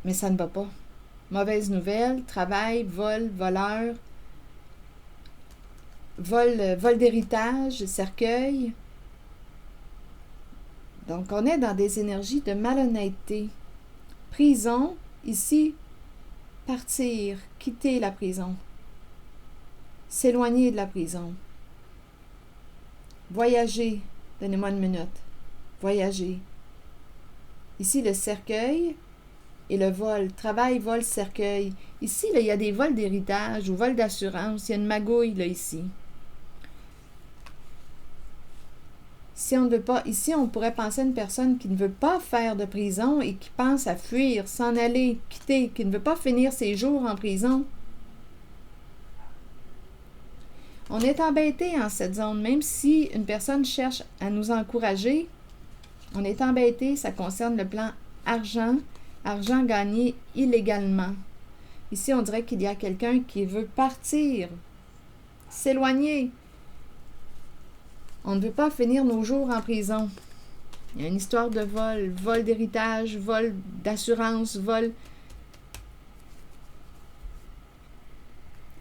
Mais ça ne va pas. Mauvaise nouvelle, travail, vol, voleur, vol d'héritage, cercueil. Donc, on est dans des énergies de malhonnêteté. Prison, ici, partir, quitter la prison. S'éloigner de la prison. Voyager. Donnez-moi une minute. Voyager. Ici, le cercueil et le vol. Travail, vol, cercueil. Ici, là, il y a des vols d'héritage ou vols d'assurance. Il y a une magouille, là, ici. Si on ne veut pas, ici, on pourrait penser à une personne qui ne veut pas faire de prison et qui pense à fuir, s'en aller, quitter, qui ne veut pas finir ses jours en prison. On est embêté en cette zone, même si une personne cherche à nous encourager, on est embêté, ça concerne le plan argent, argent gagné illégalement. Ici, on dirait qu'il y a quelqu'un qui veut partir, s'éloigner. On ne veut pas finir nos jours en prison. Il y a une histoire de vol, vol d'héritage, vol d'assurance, vol.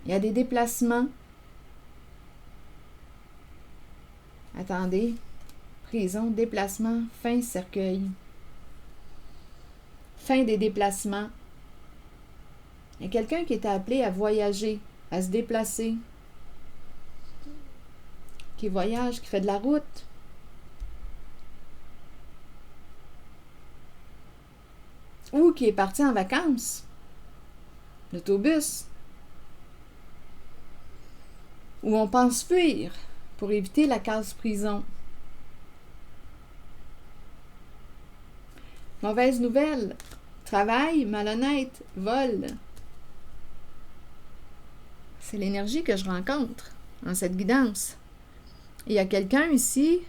Il y a des déplacements. Attendez. Prison, déplacement, fin, cercueil. Fin des déplacements. Il y a quelqu'un qui est appelé à voyager, à se déplacer. Qui voyage, qui fait de la route. Ou qui est parti en vacances. L'autobus. Ou on pense fuir pour éviter la case prison. Mauvaise nouvelle. Travail, malhonnête, vol. C'est l'énergie que je rencontre en cette guidance. Il y a quelqu'un ici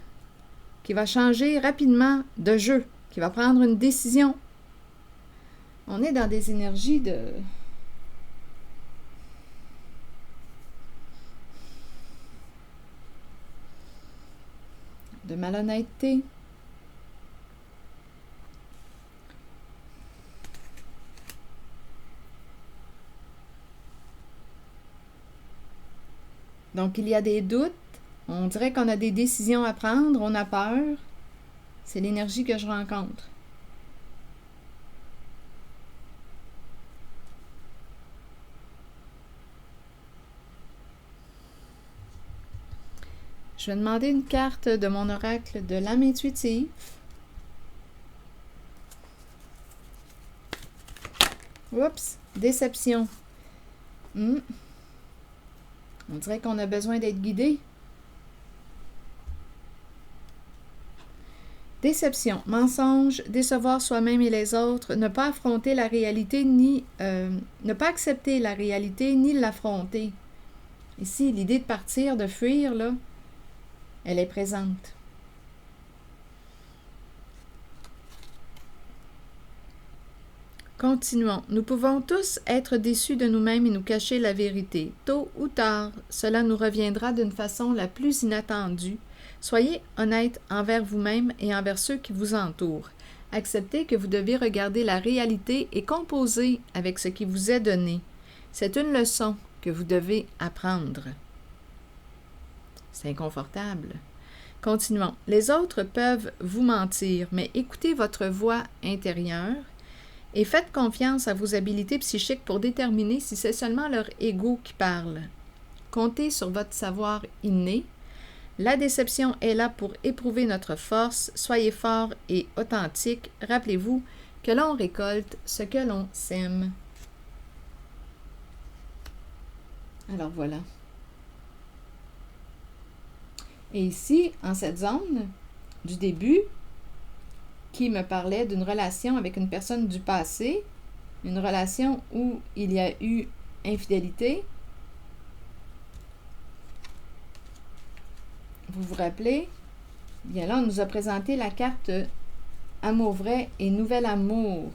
qui va changer rapidement de jeu, qui va prendre une décision. On est dans des énergies de malhonnêteté. Donc, il y a des doutes. On dirait qu'on a des décisions à prendre. On a peur. C'est l'énergie que je rencontre. Je vais demander une carte de mon oracle de l'âme intuitive. Oups, déception. On dirait qu'on a besoin d'être guidé. Déception, mensonge, décevoir soi-même et les autres, ne pas affronter la réalité ne pas accepter la réalité ni l'affronter. Ici, l'idée de partir, de fuir, là, elle est présente. Continuons. Nous pouvons tous être déçus de nous-mêmes et nous cacher la vérité. Tôt ou tard, cela nous reviendra d'une façon la plus inattendue. Soyez honnête envers vous-même et envers ceux qui vous entourent. Acceptez que vous devez regarder la réalité et composer avec ce qui vous est donné. C'est une leçon que vous devez apprendre. C'est inconfortable. Continuons. Les autres peuvent vous mentir, mais écoutez votre voix intérieure et faites confiance à vos habiletés psychiques pour déterminer si c'est seulement leur ego qui parle. Comptez sur votre savoir inné. La déception est là pour éprouver notre force. Soyez fort et authentique. Rappelez-vous que l'on récolte ce que l'on sème. Alors voilà. Et ici, en cette zone du début, qui me parlait d'une relation avec une personne du passé, une relation où il y a eu infidélité. Vous vous rappelez? Bien là, on nous a présenté la carte Amour vrai et Nouvel amour.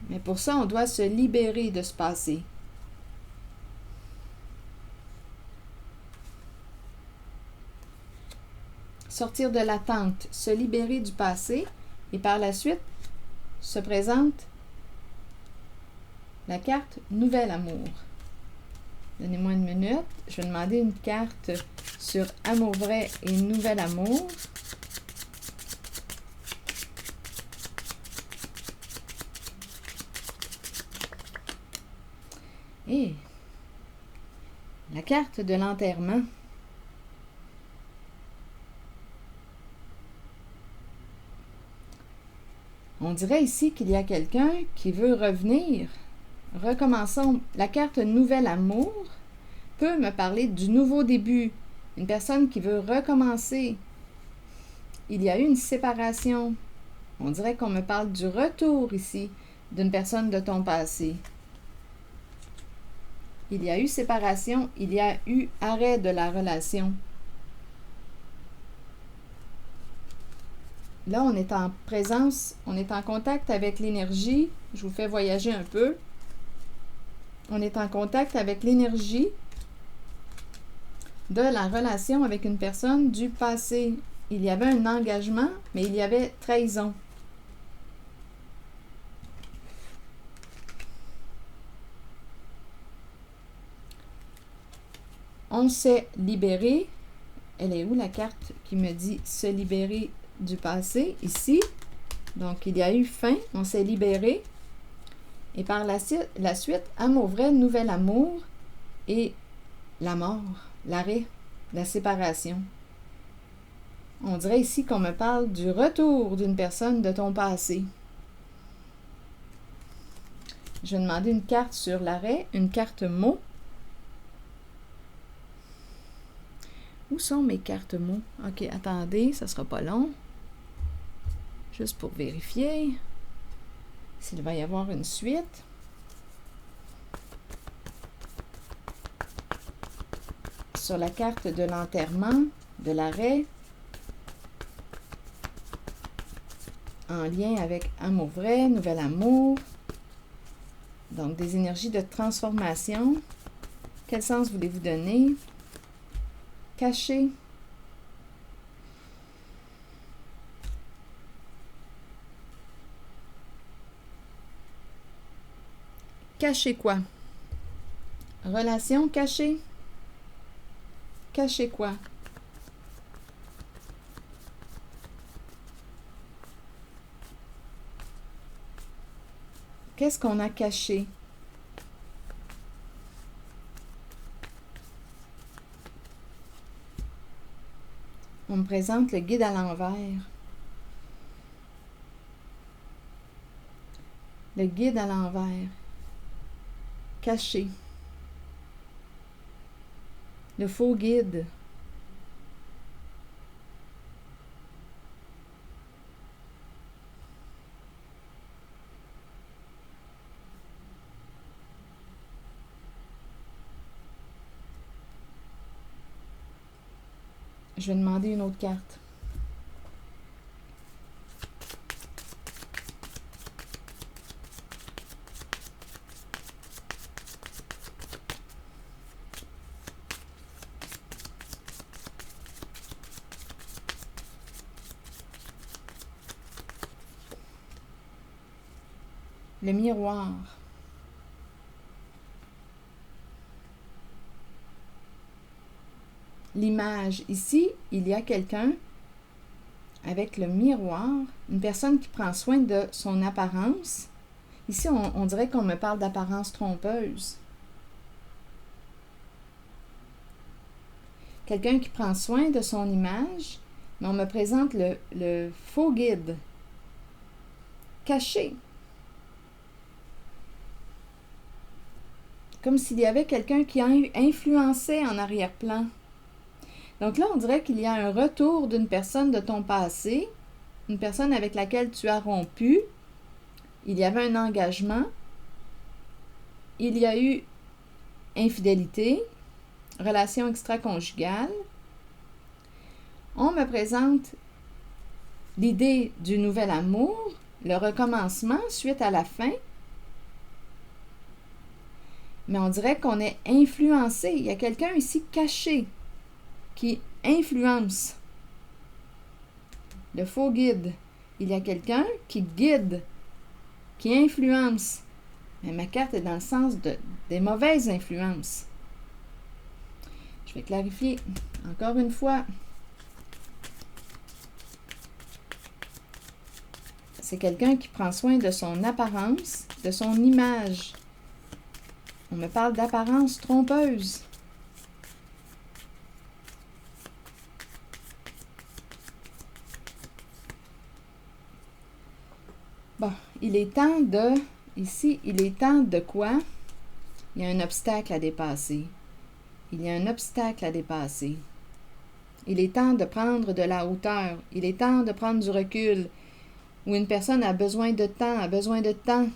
Mais pour ça, on doit se libérer de ce passé. Sortir de l'attente, se libérer du passé, et par la suite se présente la carte Nouvel amour. Donnez-moi une minute, je vais demander une carte sur Amour vrai et Nouvel amour. Et la carte de l'enterrement. On dirait ici qu'il y a quelqu'un qui veut revenir. Recommençons. La carte Nouvel amour peut me parler du nouveau début. Une personne qui veut recommencer. Il y a eu une séparation. On dirait qu'on me parle du retour ici d'une personne de ton passé. Il y a eu séparation, il y a eu arrêt de la relation. Là, on est en présence, on est en contact avec l'énergie. Je vous fais voyager un peu. On est en contact avec l'énergie de la relation avec une personne du passé. Il y avait un engagement, mais il y avait trahison. On s'est libéré. Elle est où la carte qui me dit se libérer du passé? Ici. Donc, il y a eu fin. On s'est libéré. Et par la suite, amour vrai, nouvel amour et la mort, l'arrêt, la séparation. On dirait ici qu'on me parle du retour d'une personne de ton passé. Je vais demander une carte sur l'arrêt, une carte mot. Où sont mes cartes mots? Ok, attendez, ça sera pas long. Juste pour vérifier s'il va y avoir une suite. Sur la carte de l'enterrement, de l'arrêt, en lien avec amour vrai, nouvel amour. Donc, des énergies de transformation. Quel sens voulez-vous donner? Caché. Cacher quoi? Relation cachée. Cacher quoi? Qu'est-ce qu'on a caché? On me présente le guide à l'envers. Le guide à l'envers. Caché. Le faux guide. Je vais demander une autre carte. « 」 « 」 « 」 « 」 « 」 « 」 « 」 « 」 « 」 « 」 « 」 « 」 « 」 « 」 « 」 « 」 « 」 « 」 « 」 « 」 « 」 « 」 « 」 « 」 « 」 « 」 « 」 « 」 « 」 « 」 « Le miroir. L'image. Ici, il y a quelqu'un avec le miroir, une personne qui prend soin de son apparence. Ici, on dirait qu'on me parle d'apparence trompeuse. Quelqu'un qui prend soin de son image, mais on me présente le faux guide, caché. Comme s'il y avait quelqu'un qui influençait en arrière-plan. Donc là, on dirait qu'il y a un retour d'une personne de ton passé, une personne avec laquelle tu as rompu. Il y avait un engagement. Il y a eu infidélité, relation extra-conjugale. On me présente l'idée du nouvel amour, le recommencement suite à la fin. Mais on dirait qu'on est influencé. Il y a quelqu'un ici caché qui influence. Le faux guide. Il y a quelqu'un qui guide, qui influence. Mais ma carte est dans le sens des mauvaises influences. Je vais clarifier encore une fois. C'est quelqu'un qui prend soin de son apparence, de son image. On me parle d'apparence trompeuse. Bon, il est temps de... Ici, il est temps de quoi? Il y a un obstacle à dépasser. Il y a un obstacle à dépasser. Il est temps de prendre de la hauteur. Il est temps de prendre du recul. Où une personne a besoin de temps, a besoin de temps.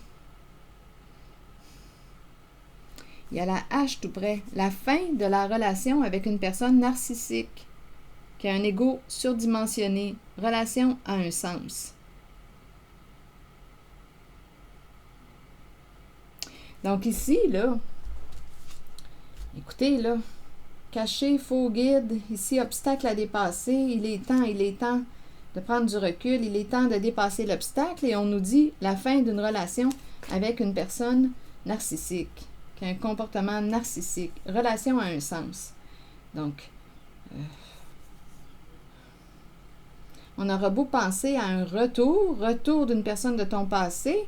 Il y a la hache tout près. La fin de la relation avec une personne narcissique qui a un ego surdimensionné. Relation a un sens. Donc ici, là, écoutez, là, caché, faux guide, ici, obstacle à dépasser, il est temps de prendre du recul, il est temps de dépasser l'obstacle et on nous dit la fin d'une relation avec une personne narcissique, qui a un comportement narcissique. Relation a un sens. Donc, on aura beau penser à un retour d'une personne de ton passé,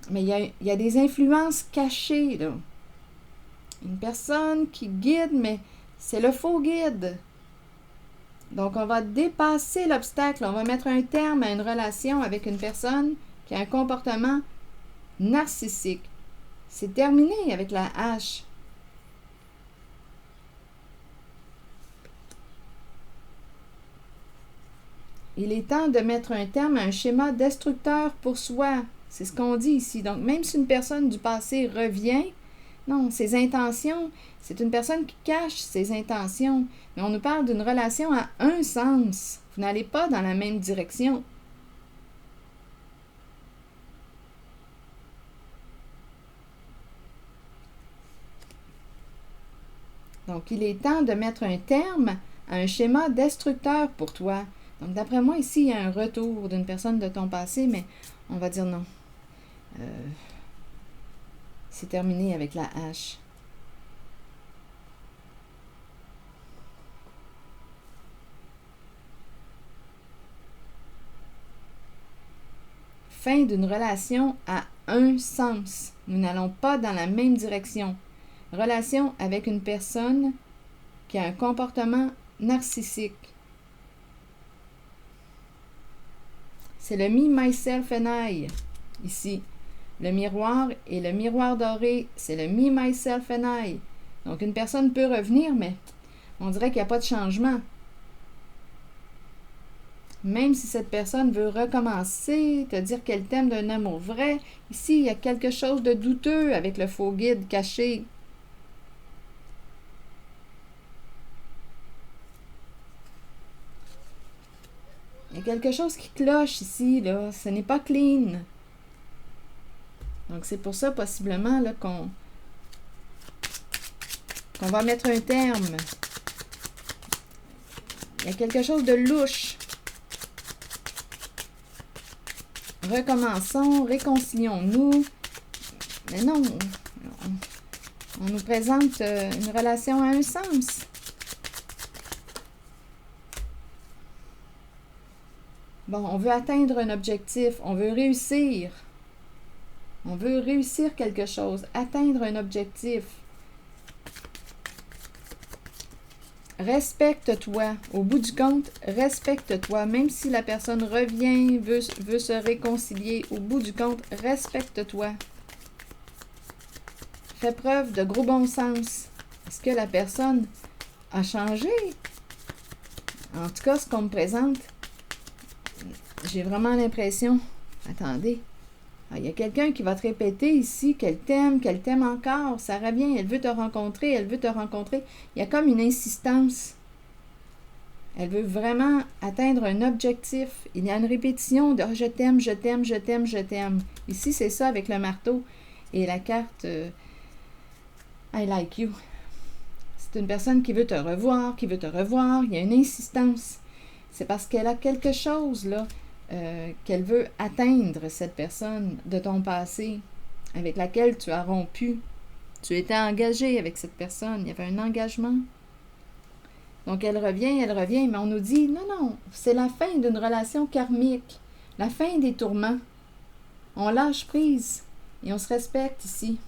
mais il y a des influences cachées, là. Une personne qui guide, mais c'est le faux guide. Donc, on va dépasser l'obstacle. On va mettre un terme à une relation avec une personne qui a un comportement narcissique. C'est terminé avec la hache. Il est temps de mettre un terme à un schéma destructeur pour soi. C'est ce qu'on dit ici. Donc, même si une personne du passé revient, non, ses intentions, c'est une personne qui cache ses intentions. Mais on nous parle d'une relation à un sens. Vous n'allez pas dans la même direction. Donc, il est temps de mettre un terme à un schéma destructeur pour toi. Donc, d'après moi, ici, il y a un retour d'une personne de ton passé, mais on va dire non. C'est terminé avec la hache. Fin d'une relation à un sens. Nous n'allons pas dans la même direction. Relation avec une personne qui a un comportement narcissique. C'est le me, myself and I, ici. Le miroir et le miroir doré, c'est le me, myself and I. Donc, une personne peut revenir, mais on dirait qu'il n'y a pas de changement. Même si cette personne veut recommencer, te dire qu'elle t'aime d'un amour vrai, ici, il y a quelque chose de douteux avec le faux guide caché. Il y a quelque chose qui cloche ici, là. Ce n'est pas clean. Donc, c'est pour ça, possiblement, là, qu'on va mettre un terme. Il y a quelque chose de louche. recommençons, réconcilions-nous. Mais non, on nous présente une relation à un sens. Bon, on veut atteindre un objectif, on veut réussir. On veut réussir quelque chose, atteindre un objectif. Respecte-toi. Au bout du compte, respecte-toi. Même si la personne revient, veut se réconcilier, au bout du compte, respecte-toi. Fais preuve de gros bon sens. Est-ce que la personne a changé? En tout cas, ce qu'on me présente, j'ai vraiment l'impression... Attendez. Il y a quelqu'un qui va te répéter ici qu'elle t'aime encore. Ça revient, elle veut te rencontrer, elle veut te rencontrer. Il y a comme une insistance. Elle veut vraiment atteindre un objectif. Il y a une répétition de je t'aime, je t'aime, je t'aime, je t'aime. Ici, c'est ça avec le marteau et la carte I like you. C'est une personne qui veut te revoir, qui veut te revoir. Il y a une insistance. C'est parce qu'elle a quelque chose, là, qu'elle veut atteindre, cette personne de ton passé, avec laquelle tu as rompu. Tu étais engagé avec cette personne. Il y avait un engagement. Donc, elle revient, mais on nous dit, non, c'est la fin d'une relation karmique, la fin des tourments. On lâche prise et on se respecte ici.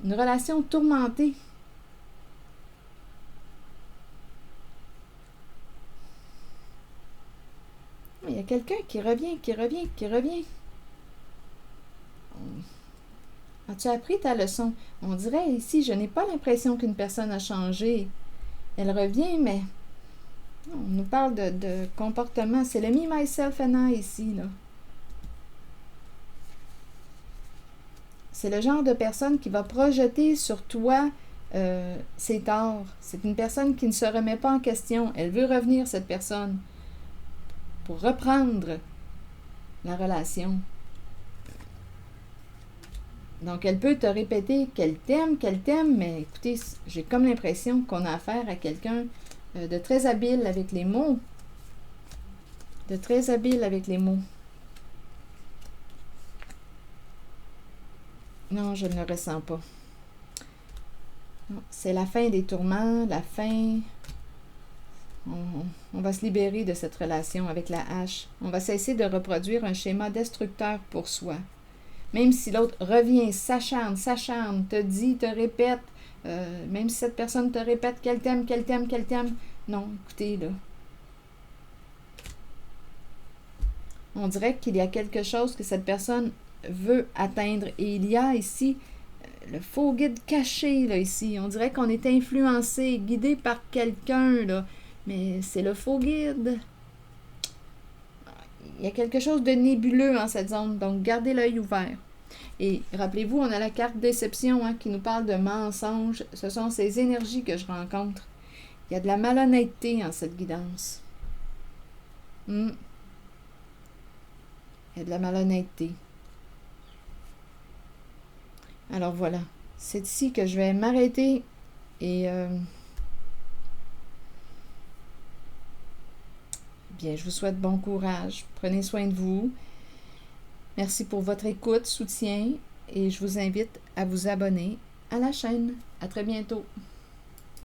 Une relation tourmentée. Il y a quelqu'un qui revient. As-tu appris ta leçon? On dirait ici, je n'ai pas l'impression qu'une personne a changé. Elle revient, mais on nous parle de comportement. C'est le me, myself and I ici, là. C'est le genre de personne qui va projeter sur toi ses torts. C'est une personne qui ne se remet pas en question. Elle veut revenir, cette personne, pour reprendre la relation. Donc, elle peut te répéter qu'elle t'aime, mais écoutez, j'ai comme l'impression qu'on a affaire à quelqu'un de très habile avec les mots. De très habile avec les mots. Non, je ne le ressens pas. C'est la fin des tourments, la fin... On va se libérer de cette relation avec la hache. On va cesser de reproduire un schéma destructeur pour soi. Même si l'autre revient, s'acharne, te dit, te répète, même si cette personne te répète qu'elle t'aime, non, écoutez, là. On dirait qu'il y a quelque chose que cette personne veut atteindre. Et il y a ici le faux guide caché, là, ici. On dirait qu'on est influencé, guidé par quelqu'un, là. Mais c'est le faux guide. Il y a quelque chose de nébuleux en cette zone, donc gardez l'œil ouvert. Et rappelez-vous, on a la carte déception qui nous parle de mensonges. Ce sont ces énergies que je rencontre. Il y a de la malhonnêteté en cette guidance. Il y a de la malhonnêteté. Alors voilà, c'est ici que je vais m'arrêter et... Bien, je vous souhaite bon courage. Prenez soin de vous. Merci pour votre écoute, soutien et je vous invite à vous abonner à la chaîne. À très bientôt.